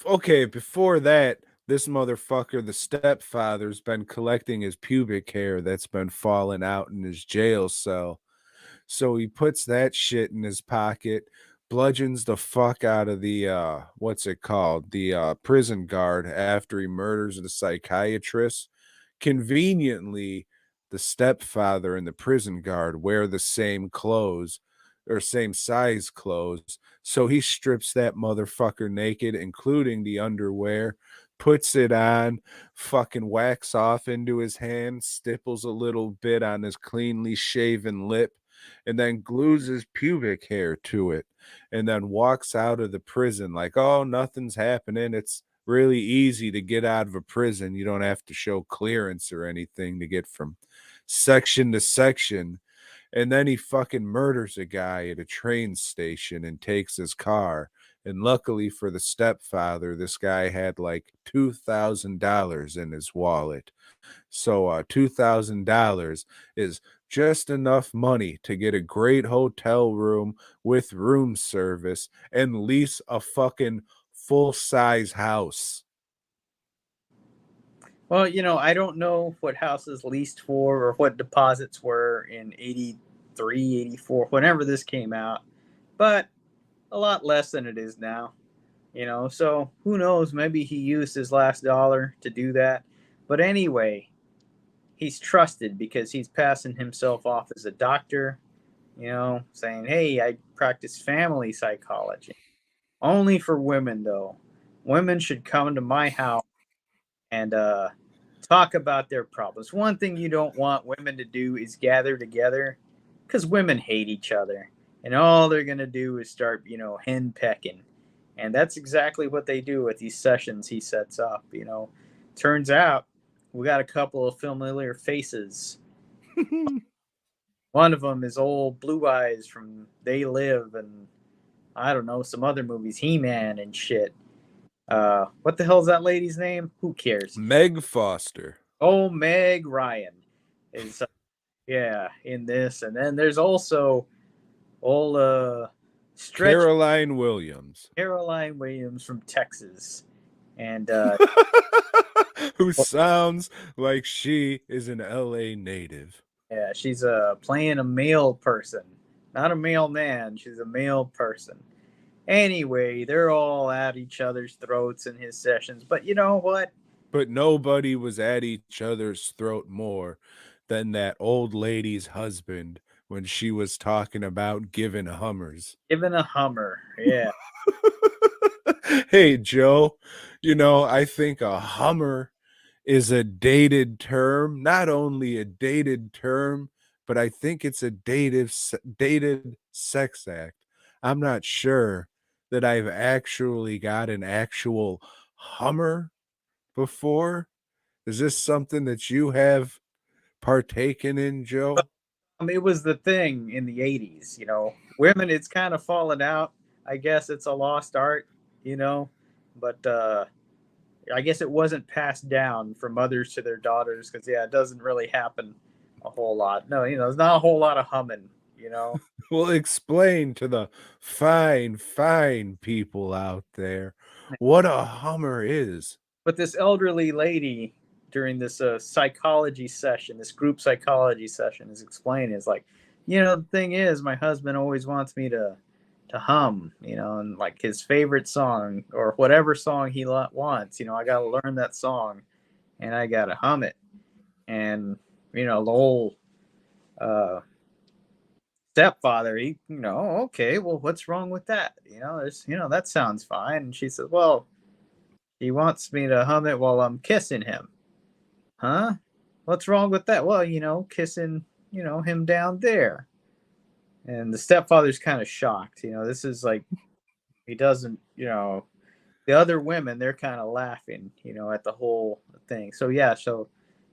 Okay, before that, this motherfucker, the stepfather's been collecting his pubic hair that's been falling out in his jail cell. So he puts that shit in his pocket, bludgeons the fuck out of the what's it called? The prison guard after he murders the psychiatrist. Conveniently, the stepfather and the prison guard wear the same clothes or same size clothes. So he strips that motherfucker naked, including the underwear, puts it on, fucking whacks off into his hand, stipples a little bit on his cleanly shaven lip, and then glues his pubic hair to it, and then walks out of the prison like, oh, nothing's happening. It's really easy to get out of a prison. You don't have to show clearance or anything to get from section to section. And then he fucking murders a guy at a train station and takes his car. And luckily for the stepfather, this guy had like $2,000 in his wallet. So $2,000 is just enough money to get a great hotel room with room service and lease a fucking full-size house. Well, I don't know what houses leased for or what deposits were in 83, 84, whenever this came out, but a lot less than it is now, So who knows? Maybe he used his last dollar to do that. But anyway, he's trusted because he's passing himself off as a doctor, saying, hey, I practice family psychology. Only for women, though. Women should come to my house and talk about their problems. One thing you don't want women to do is gather together because women hate each other. And all they're going to do is start, hen pecking. And that's exactly what they do with these sessions he sets up. Turns out we got a couple of familiar faces. One of them is old Blue Eyes from They Live and I don't know, some other movies, He-Man and shit. What the hell's that lady's name? Who cares? Meg Foster. Oh, Meg Ryan is in this, and then there's also old Caroline Williams from Texas, and who sounds like she is an LA native. yeah, she's playing a male person, not a male man. She's a male person. Anyway, they're all at each other's throats in his sessions, but you know what? But nobody was at each other's throat more than that old lady's husband when she was talking about giving Hummers. Giving a Hummer, yeah. Hey, Joe, I think a Hummer is a dated term, not only a dated term, but I think it's a dated sex act. I'm not sure that I've actually got an actual Hummer before. Is this something that you have partaken in, Joe? It was the thing in the 80s, Women, it's kind of fallen out. I guess it's a lost art, but I guess it wasn't passed down from mothers to their daughters because, it doesn't really happen a whole lot. No, there's not a whole lot of humming, Well, explain to the fine, fine people out there what a Hummer is. But this elderly lady during this psychology session, this group psychology session, is explaining, is like, the thing is, my husband always wants me to hum, and like his favorite song or whatever song he wants, I got to learn that song and I got to hum it. And, the whole stepfather, he, okay, well, what's wrong with that? That sounds fine. And she says, well, he wants me to hum it while I'm kissing him. Huh? What's wrong with that? Well, kissing, him down there. And the stepfather's kind of shocked. This is like, he doesn't, the other women, they're kind of laughing, at the whole thing. So, yeah, so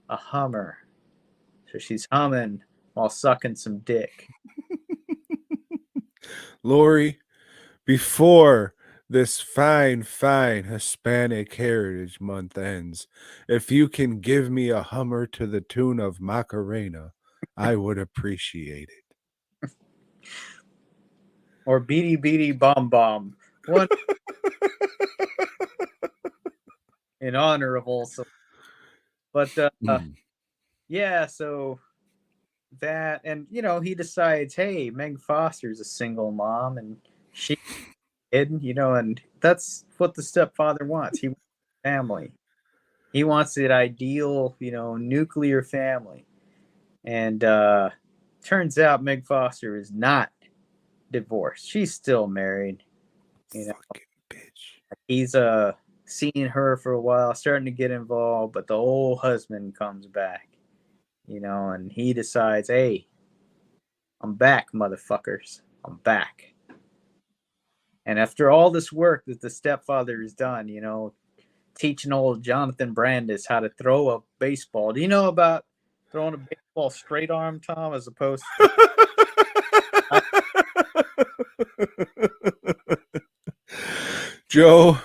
a hummer. So she's humming while sucking some dick. Lori, before this fine Hispanic Heritage Month ends, if you can give me a hummer to the tune of Macarena, I would appreciate it. Or Beady Beady Bomb Bomb. One in honor of also. But yeah, so that, and he decides, hey, Meg Foster's a single mom and she and that's what the stepfather wants. He wants family. He wants that ideal, nuclear family. And turns out Meg Foster is not divorced. She's still married. Fucking bitch. He's seeing her for a while, starting to get involved, but the old husband comes back, and he decides, hey, I'm back, motherfuckers. I'm back. And after all this work that the stepfather has done, teaching old Jonathan Brandis how to throw a baseball. Do you know about throwing a baseball straight arm, Tom, as opposed to Joe,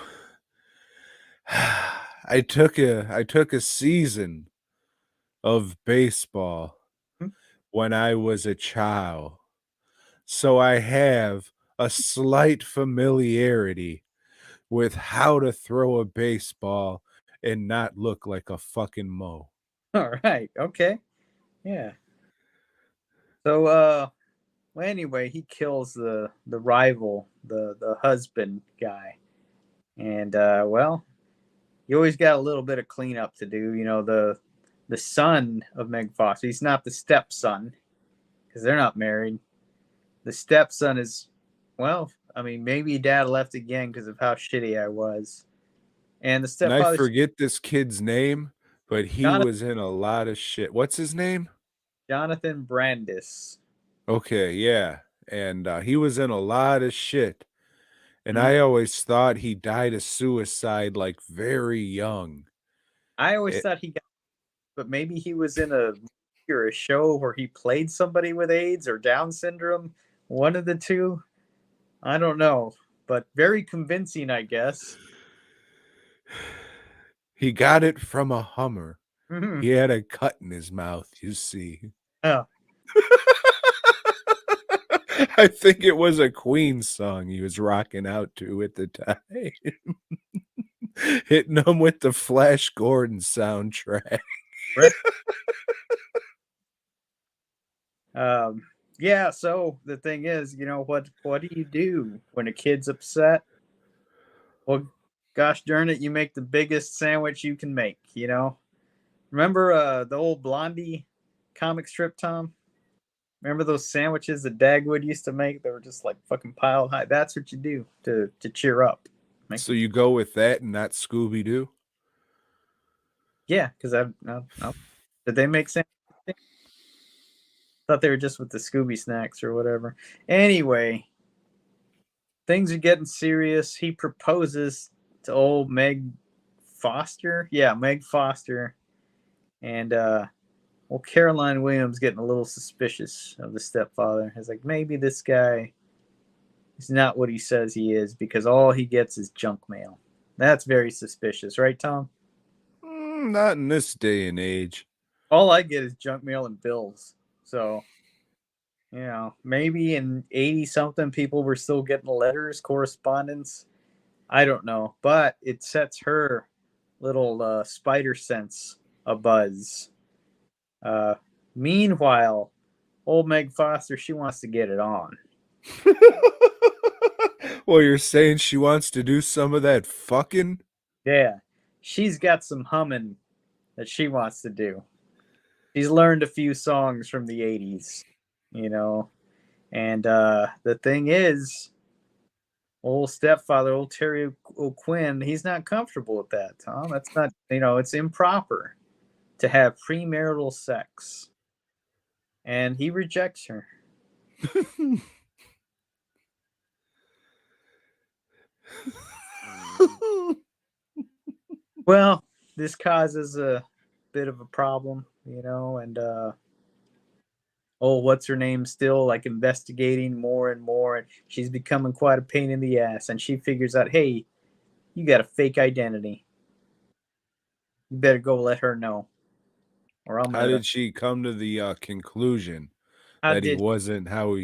I took a season of baseball when I was a child, so I have a slight familiarity with how to throw a baseball and not look like a fucking mo. All right. Okay. Yeah. So well, anyway, he kills the rival, the husband guy. And well, you always got a little bit of cleanup to do. The son of Meg Foster, he's not the stepson because they're not married. The stepson is, well, I mean, maybe dad left again because of how shitty I was. And the And I stepfather, forget this kid's name, but he Jonathan, was in a lot of shit. What's his name? Jonathan Brandis. Okay, yeah. And he was in a lot of shit. And Mhm. I always thought he died of suicide like very young. I always It, thought he got, but maybe he was in a or a show where he played somebody with AIDS or Down syndrome. One of the two. I don't know, but very convincing, I guess. he got it from a Hummer. Mm-hmm. He had a cut in his mouth, you see. Yeah. I think it was a Queen song he was rocking out to at the time. Hitting them with the Flash Gordon soundtrack. Yeah, so the thing is, what do you do when a kid's upset? Well, gosh darn it, you make the biggest sandwich you can make, Remember the old Blondie comic strip, Tom? Remember those sandwiches that Dagwood used to make? They were just like fucking piled high. That's what you do to cheer up. So you go with that and not Scooby Doo? Yeah, because did they make sandwiches? Thought they were just with the Scooby snacks or whatever. Anyway, things are getting serious. He proposes to old Meg Foster. Yeah, Meg Foster. And well, Caroline Williams getting a little suspicious of the stepfather. It's like, maybe this guy is not what he says he is because all he gets is junk mail. That's very suspicious, right, Tom? Not in this day and age. All I get is junk mail and bills. So, maybe in 80 something people were still getting letters, correspondence. I don't know, but it sets her little spider sense abuzz. Meanwhile, old Meg Foster, she wants to get it on. Well, you're saying she wants to do some of that fucking? Yeah, she's got some humming that she wants to do. She's learned a few songs from the 80s, And the thing is, old stepfather, old Terry O'Quinn, he's not comfortable with that, Tom. That's not, it's improper to have premarital sex. And he rejects her. Well, this causes a bit of a problem, and what's her name, still like investigating more and more, and she's becoming quite a pain in the ass, and she figures out, hey, you got a fake identity. You better go let her know. Or I'm How gonna did she come to the conclusion How that he did wasn't who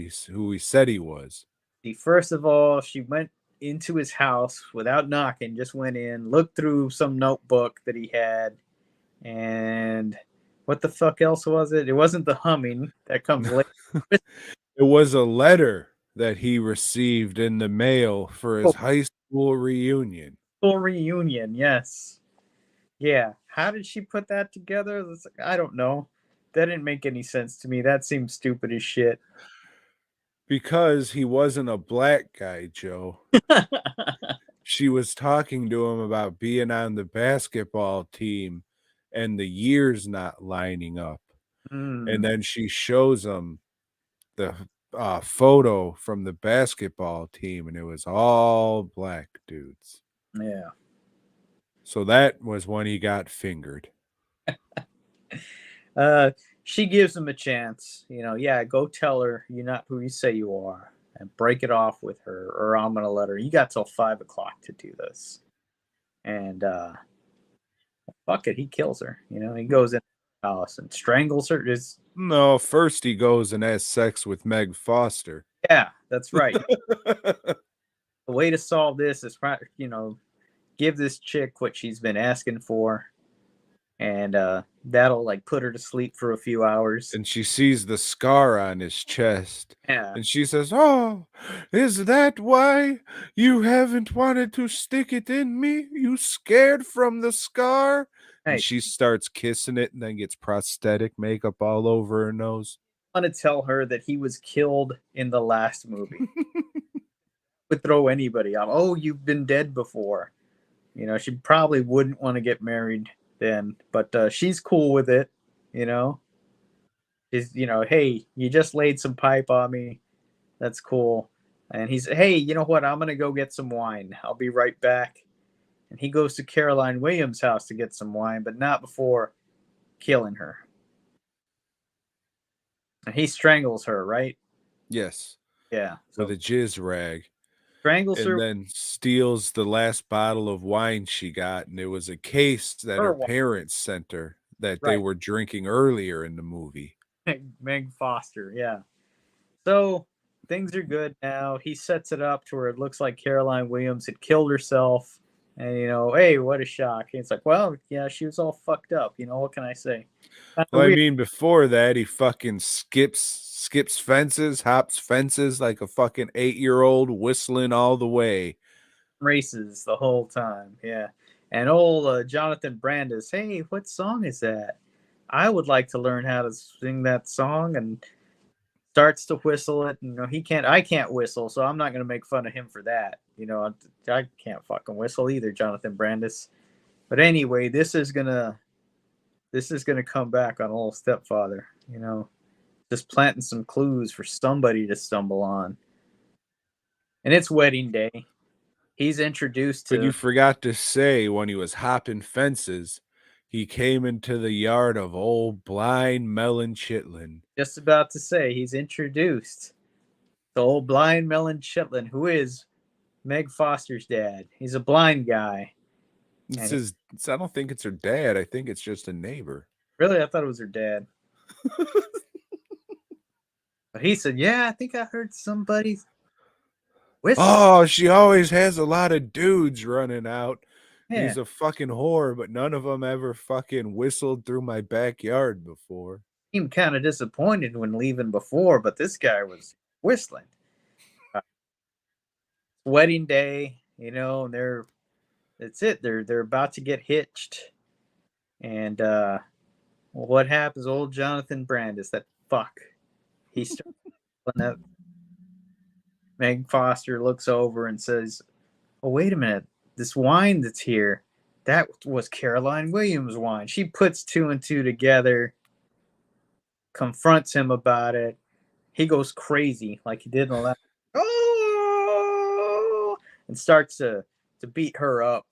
he said he was? she? First of all, she went into his house without knocking, just went in, looked through some notebook that he had, and what the fuck else was it? It wasn't the humming that comes later. It was a letter that he received in the mail for his high school reunion. Full reunion, yes. Yeah. How did she put that together? I don't know. That didn't make any sense to me. That seems stupid as shit. Because he wasn't a black guy, Joe. She was talking to him about being on the basketball team and the years not lining up. And then she shows him the photo from the basketball team, and it was all black dudes. Yeah. So that was when he got fingered. She gives him a chance. Yeah, go tell her you're not who you say you are and break it off with her, or I'm going to let her. You got till 5 o'clock to do this. And fuck it, he kills her. He goes in the house and strangles her. No, first he goes and has sex with Meg Foster. Yeah, that's right. The way to solve this is, give this chick what she's been asking for, and that'll like put her to sleep for a few hours. And she sees the scar on his chest. Yeah. And she says, "Oh, is that why you haven't wanted to stick it in me? You scared from the scar?" Hey, And she starts kissing it and then gets prosthetic makeup all over her nose. I want to tell her that he was killed in the last movie. Would throw anybody off. Oh, you've been dead before. She probably wouldn't want to get married then, but she's cool with it. Is hey, you just laid some pipe on me. That's cool. And he's, hey, you know what? I'm gonna go get some wine. I'll be right back. And he goes to Caroline Williams' house to get some wine, but not before killing her. And he strangles her, right? Yes. Yeah. With a jizz rag. Strangles her. And then steals the last bottle of wine she got. And it was a case that her parents sent her that they were drinking earlier in the movie. Meg Foster, yeah. So things are good now. He sets it up to where it looks like Caroline Williams had killed herself. And, hey, what a shock. And it's like, well, yeah, she was all fucked up. What can I say? Well, I mean, before that, he fucking skips fences, hops fences like a fucking 8-year-old, whistling all the way. Races the whole time, yeah. And old Jonathan Brandis, hey, what song is that? I would like to learn how to sing that song, and starts to whistle it. I can't whistle, so I'm not going to make fun of him for that. I can't fucking whistle either, Jonathan Brandis. But anyway, this is gonna come back on old Stepfather. Just planting some clues for somebody to stumble on. And it's wedding day. He's introduced to. But you forgot to say, when he was hopping fences, he came into the yard of old blind Melon Chitlin. Just about to say, he's introduced to old blind Melon Chitlin, who is Meg Foster's dad. He's a blind guy. I don't think it's her dad. I think it's just a neighbor. Really? I thought it was her dad. But he said, yeah, I think I heard somebody whistle. Oh, she always has a lot of dudes running out. Yeah. He's a fucking whore, but none of them ever fucking whistled through my backyard before. Seemed kind of disappointed when leaving before, but this guy was whistling. Wedding day, and that's it. They're about to get hitched. And what happens? Old Jonathan Brandis, that fuck. He starts Meg Foster looks over and says, "Oh, wait a minute. This wine that's here, that was Caroline Williams' wine." She puts two and two together, confronts him about it. He goes crazy like he did in the last. Oh, and starts to beat her up.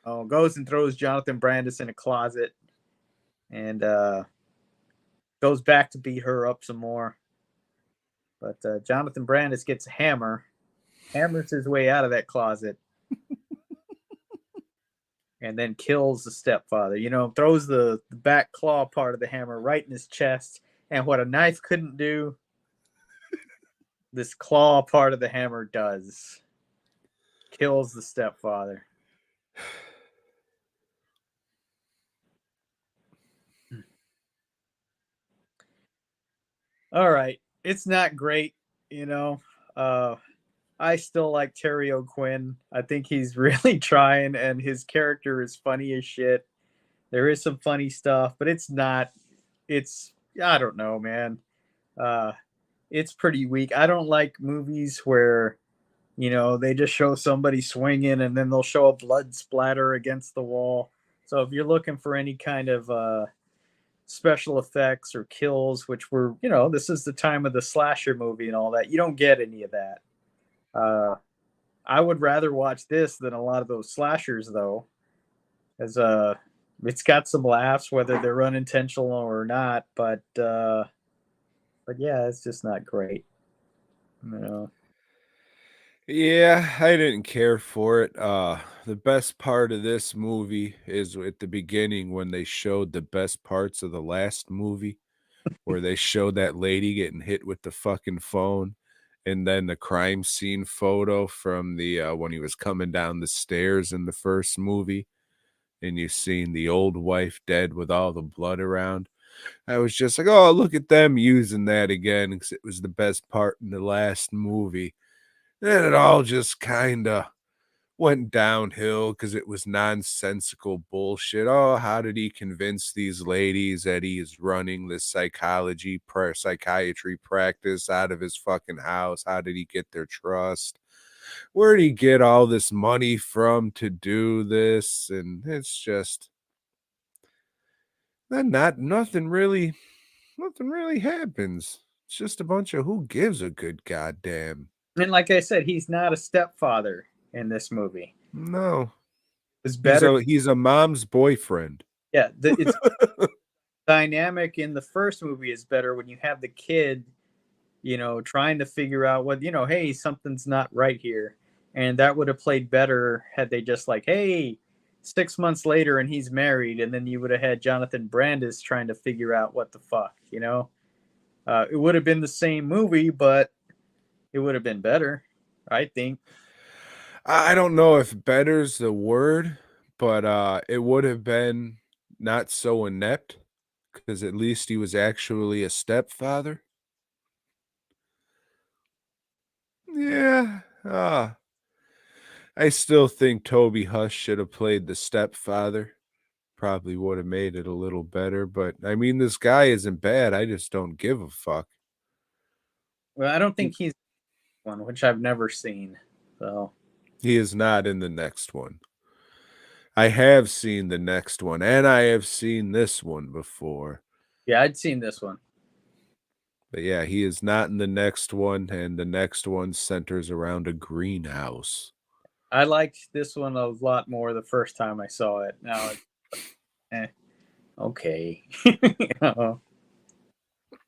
Goes and throws Jonathan Brandis in a closet, and goes back to beat her up some more. But Jonathan Brandis gets a hammer, hammers his way out of that closet, and then kills the stepfather. Throws the back claw part of the hammer right in his chest. And what a knife couldn't do, this claw part of the hammer does. Kills the stepfather. All right. It's not great, I still like Terry O'Quinn. I think he's really trying, and his character is funny as shit. There is some funny stuff, but it's not. I don't know, man. It's pretty weak. I don't like movies where, they just show somebody swinging and then they'll show a blood splatter against the wall. So if you're looking for any kind of special effects or kills, which were, this is the time of the slasher movie and all that, you don't get any of that. I would rather watch this than a lot of those slashers, though, as it's got some laughs, whether they're unintentional or not. But yeah, it's just not great. Yeah, I didn't care for it. The best part of this movie is at the beginning when they showed the best parts of the last movie, where they showed that lady getting hit with the fucking phone, and then the crime scene photo from the when he was coming down the stairs in the first movie, and you seen the old wife dead with all the blood around. I was just like, oh, look at them using that again, because it was the best part in the last movie. Then it all just kind of went downhill because it was nonsensical bullshit. Oh, how did he convince these ladies that he is running this psychiatry practice out of his fucking house? How did he get their trust? Where did he get all this money from to do this? And it's just nothing really happens. It's just a bunch of who gives a good goddamn. And like I said, he's not a stepfather in this movie. No. It's better. He's a mom's boyfriend. Yeah, it's dynamic in the first movie is better when you have the kid, trying to figure out what, hey, something's not right here. And that would have played better had they just like, hey, 6 months later and he's married, and then you would have had Jonathan Brandis trying to figure out what the fuck, it would have been the same movie, but it would have been better, I think. I don't know if better's the word, but it would have been not so inept, because at least he was actually a stepfather. Yeah. I still think Toby Huss should have played the stepfather. Probably would have made it a little better, but I mean, this guy isn't bad. I just don't give a fuck. Well, I don't think he's one, which I've never seen. So He is not in the next one. I have seen the next one, and I have seen this one before. yeah, I'd seen this one. But yeah, he is not in the next one, and the next one centers around a greenhouse. I liked this one a lot more the first time I saw it. Now it's okay.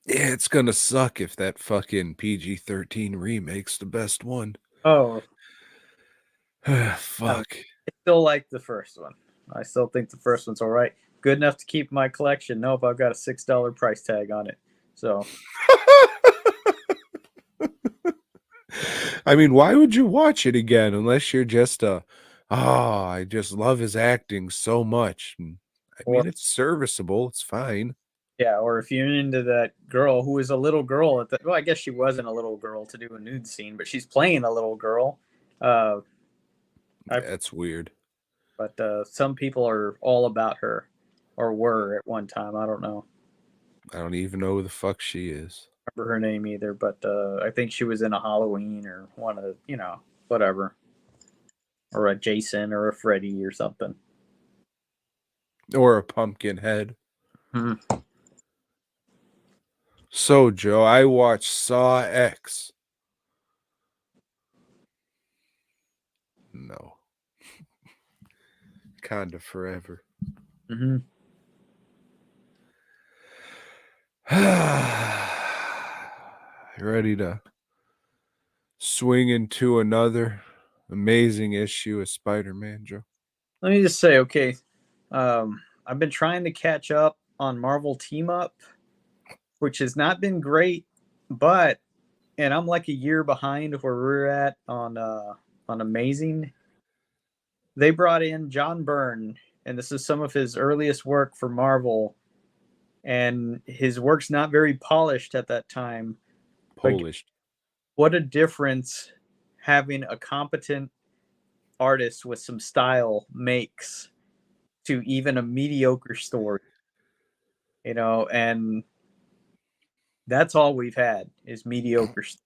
Yeah, it's gonna suck if that fucking PG-13 remake's the best one. Oh, fuck. I still like the first one. I still think the first one's all right. Good enough to keep my collection. Nope, I've got a $6 price tag on it. So I mean, why would you watch it again unless you're just I just love his acting so much. I mean, it's serviceable. It's fine. Yeah, or if you're into that girl who is a little girl at the, well, I guess she wasn't a little girl to do a nude scene, but she's playing a little girl. That's weird. But some people are all about her, or were at one time. I don't know. I don't even know who the fuck she is. remember her name either, but I think she was in a Halloween or one of the, whatever, or a Jason or a Freddy or something. Or a pumpkin head. Hmm. So, Joe, I watched Saw X. No. Kinda forever. Mm-hmm. You ready to swing into another amazing issue of Spider-Man, Joe? Let me just say, okay, I've been trying to catch up on Marvel Team Up, which has not been great, but and I'm like a year behind where we're at on Amazing. They brought in John Byrne, and this is some of his earliest work for Marvel, and his work's not very polished at that time. Polish. What a difference having a competent artist with some style makes to even a mediocre story, and that's all we've had is mediocre stuff.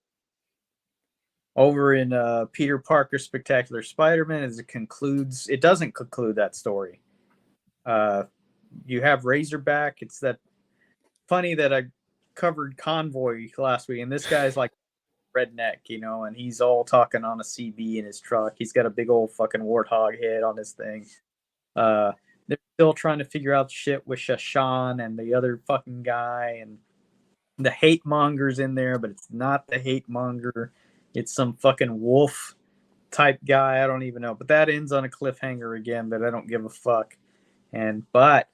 Over in Peter Parker's Spectacular Spider-Man, as it doesn't conclude that story. You have Razorback. It's that funny that I covered Convoy last week, and this guy's like redneck, and he's all talking on a CB in his truck. He's got a big old fucking warthog head on his thing. They're still trying to figure out shit with Shashan and the other fucking guy, and the hate monger's in there, but it's not the hate monger. It's some fucking wolf type guy. I don't even know. But that ends on a cliffhanger again, but I don't give a fuck. But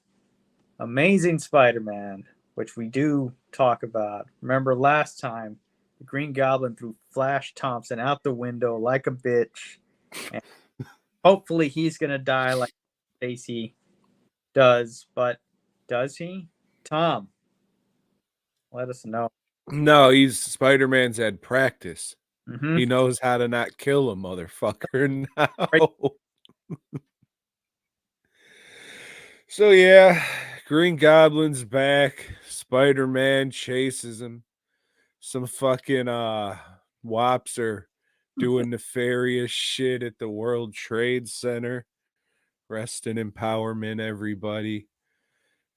Amazing Spider-Man, which we do talk about. Remember last time, the Green Goblin threw Flash Thompson out the window like a bitch. And hopefully he's going to die like Stacy does. But does he? Tom, let us know. No, Spider-Man's had practice. Mm-hmm. He knows how to not kill a motherfucker now. Right. So yeah, Green Goblin's back. Spider-Man chases him. Some fucking wops are doing nefarious shit at the World Trade Center. Rest in empowerment, everybody.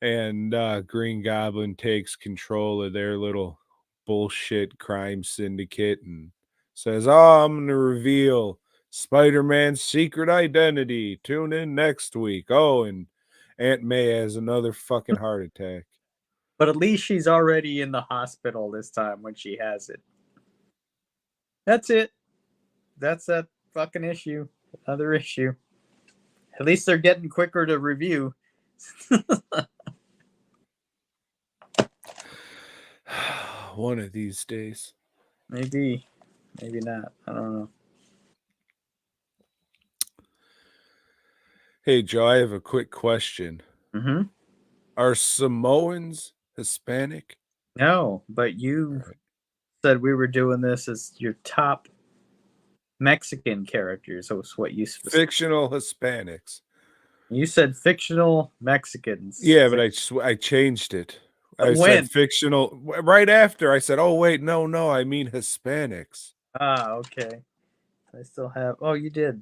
And Green Goblin takes control of their little bullshit crime syndicate and says, "Oh, I'm gonna reveal Spider-Man's secret identity. Tune in next week." Oh, and Aunt May has another fucking heart attack. But at least she's already in the hospital this time when she has it. That's it. That's that fucking issue. Another issue. At least they're getting quicker to review. One of these days. Maybe. Maybe not. I don't know. Hey, Joe, I have a quick question. Mm-hmm. Are Samoans Hispanic? No, but you said we were doing this as your top Mexican characters. That was what you said. Fictional Hispanics. You said fictional Mexicans. Yeah, but I changed it. I said fictional right after. I said, "Oh wait, no, I mean Hispanics." Ah, okay. I still have. Oh, you did.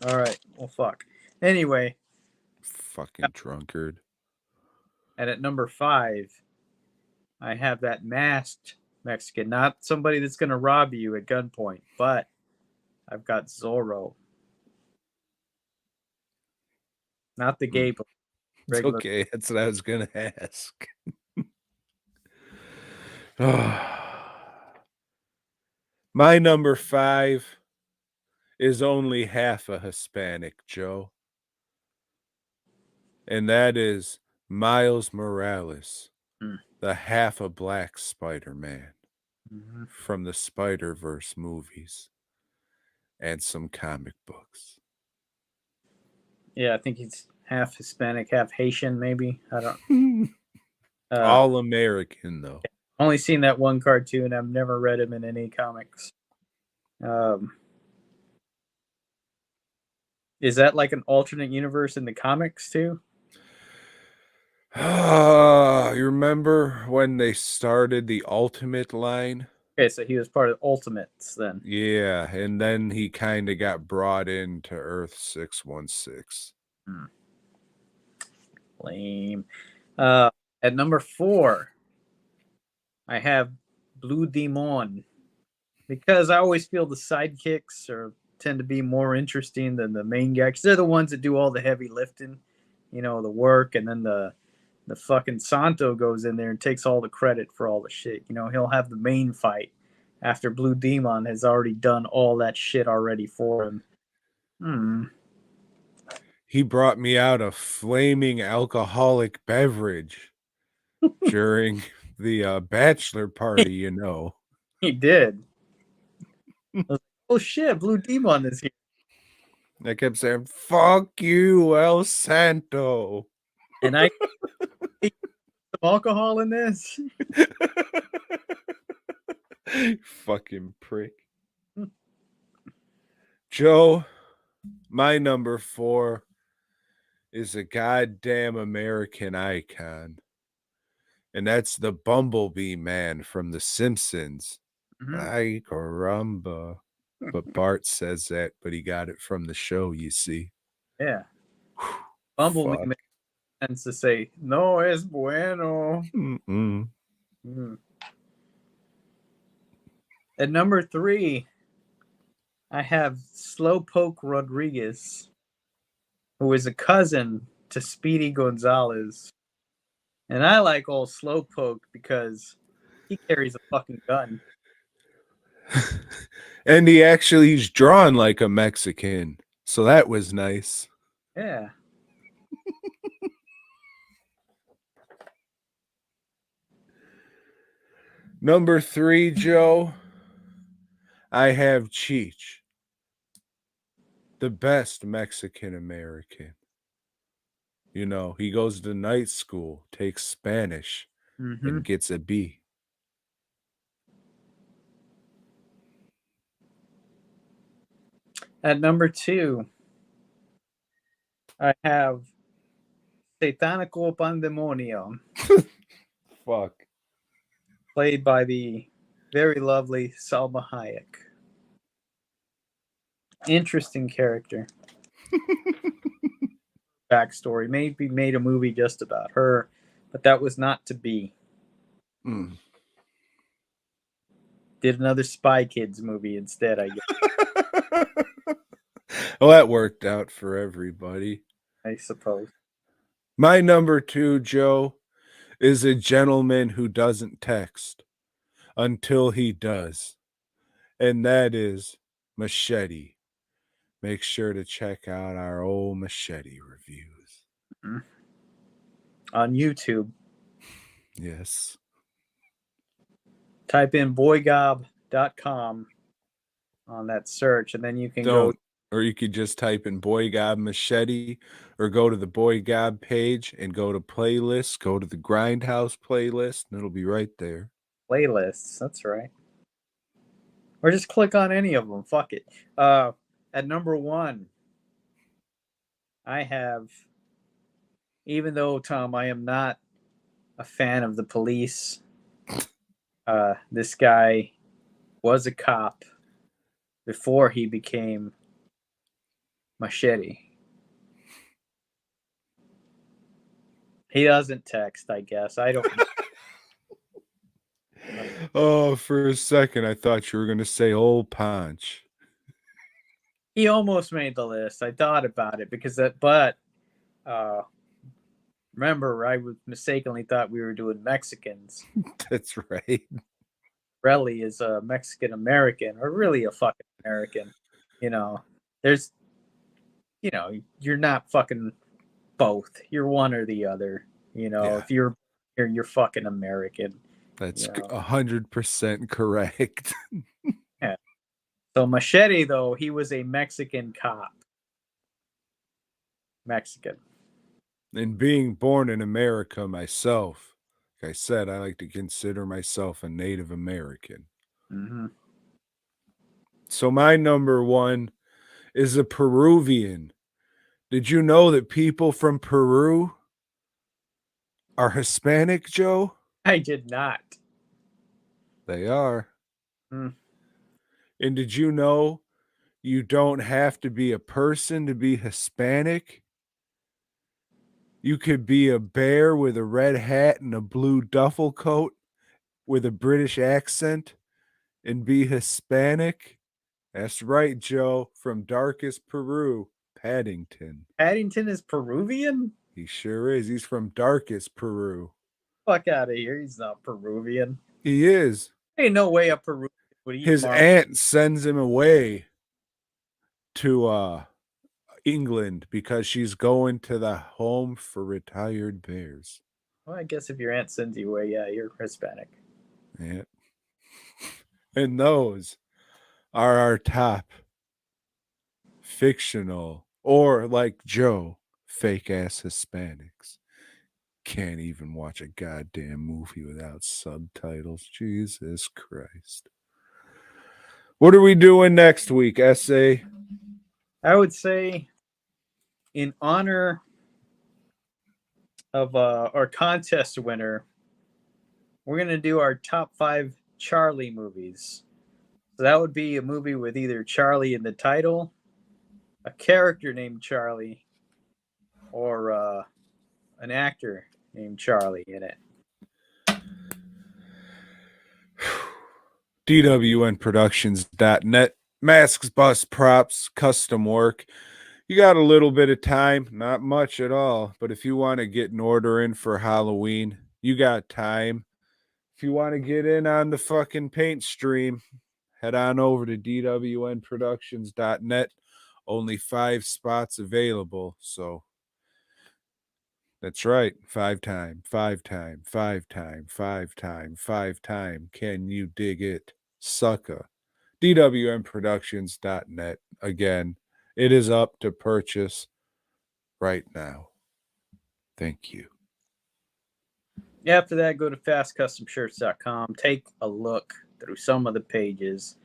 All right. Well, fuck. Anyway, fucking drunkard. And at number 5, I have that masked Mexican, not somebody that's going to rob you at gunpoint, but I've got Zorro. Not the gay, but It's regular. okay. That's what I was gonna ask. My number 5 is only half a Hispanic, Joe. And that is Miles Morales, the half a black Spider-Man from the Spider-Verse movies and some comic books. Yeah, I think he's half Hispanic, half Haitian, maybe. I don't. All American, though. Only seen that one cartoon. I've never read him in any comics. Is that like an alternate universe in the comics too? You remember when they started the Ultimate line? Okay, so he was part of Ultimates then. Yeah, and then he kind of got brought into Earth 616. Lame. At number 4, I have Blue Demon. Because I always feel the sidekicks tend to be more interesting than the main guy. Because they're the ones that do all the heavy lifting, the work, and then the fucking Santo goes in there and takes all the credit for all the shit. He'll have the main fight after Blue Demon has already done all that shit already for him. He brought me out a flaming alcoholic beverage during the bachelor party, He did. I was like, oh shit, Blue Demon is here. I kept saying, fuck you, El Santo. And I some alcohol in this. Fucking prick. Joe, my number 4 is a goddamn American icon. And that's the Bumblebee Man from The Simpsons. Ay, caramba. But Bart says that, but he got it from the show, you see. Yeah. Bumblebee Fuck. Man tends to say, no es bueno. Mm-mm. At number 3, I have Slowpoke Rodriguez, who is a cousin to Speedy Gonzalez. And I like old Slowpoke because he carries a fucking gun. And he's drawn like a Mexican. So that was nice. Yeah. Number 3, Joe, I have Cheech, the best Mexican American. He goes to night school, takes Spanish, and gets a B. At number 2, I have Satanico Pandemonium, Fuck. played by the very lovely Salma Hayek. Interesting character. Backstory. Maybe made a movie just about her, but that was not to be. Did another Spy Kids movie instead, I guess. Well, that worked out for everybody. I suppose. My number 2, Joe, is a gentleman who doesn't text until he does. And that is Machete. Make sure to check out our old Machete reviews. On YouTube. Yes. Type in BOYGOB.com on that search, and then you can go. Or you could just type in BOYGOB Machete, or go to the BOYGOB page and go to playlists, go to the Grindhouse playlist, and it'll be right there. Playlists, that's right. Or just click on any of them. Fuck it. At number 1, I have, even though, Tom, I am not a fan of the police, this guy was a cop before he became Machete. He doesn't text, I guess. I don't know. Oh, for a second, I thought you were going to say Old Ponch. He almost made the list. I thought about it but remember, I mistakenly thought we were doing Mexicans. That's right. Relly is a Mexican American, or really a fucking American. There's, you're not fucking both. You're one or the other. Yeah. If you're fucking American. That's 100% correct. Yeah. So Machete, though, he was a Mexican cop. Mexican. And being born in America myself, like I said, I like to consider myself a Native American. So my number 1 is a Peruvian. Did you know that people from Peru are Hispanic, Joe? I did not. They are. Hmm. And did you know you don't have to be a person to be Hispanic? You could be a bear with a red hat and a blue duffel coat with a British accent and be Hispanic. That's right, Joe, from darkest Peru, Paddington. Paddington is Peruvian? He sure is. He's from darkest Peru. Fuck out of here. He's not Peruvian. He is. Ain't no way a Peruvian would eat His Mark. aunt sends him away to England because she's going to the home for retired bears. Well, I guess if your aunt sends you away, yeah, you're Hispanic. Yeah. And those are our top fictional, or like Joe, fake ass Hispanics. Can't even watch a goddamn movie without subtitles. Jesus Christ. What are we doing next week, Essay? I would say, in honor of our contest winner, we're going to do our top 5 Charlie movies. So that would be a movie with either Charlie in the title, a character named Charlie, or an actor named Charlie in it. DWNProductions.net. Masks, bus, props, custom work. You got a little bit of time, not much at all. But if you want to get an order in for Halloween, you got time. If you want to get in on the fucking paint stream, head on over to DWNProductions.net. Only 5 spots available. So that's right. 5 time, 5 time, 5 time, 5 time, 5 time. Can you dig it? Sucker. DWNProductions.net. Again, it is up to purchase right now. Thank you. After that, go to fastcustomshirts.com. Take a look through some of the pages.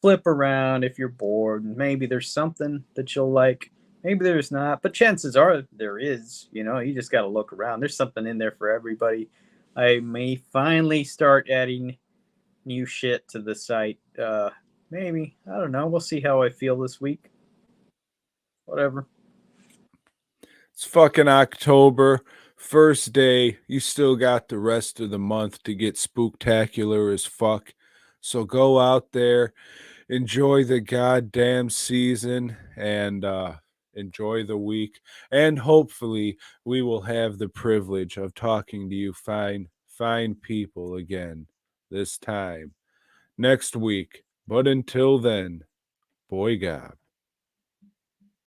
Flip around if you're bored. Maybe there's something that you'll like. Maybe there's not, but chances are there is. You know, you just got to look around. There's something in there for everybody. I may finally start adding new shit to the site. Maybe. I don't know. We'll see how I feel this week. Whatever. It's fucking October. First day. You still got the rest of the month to get spooktacular as fuck. So go out there, enjoy the goddamn season, and enjoy the week. And hopefully we will have the privilege of talking to you fine people again this time next week. But until then, BOYGOB.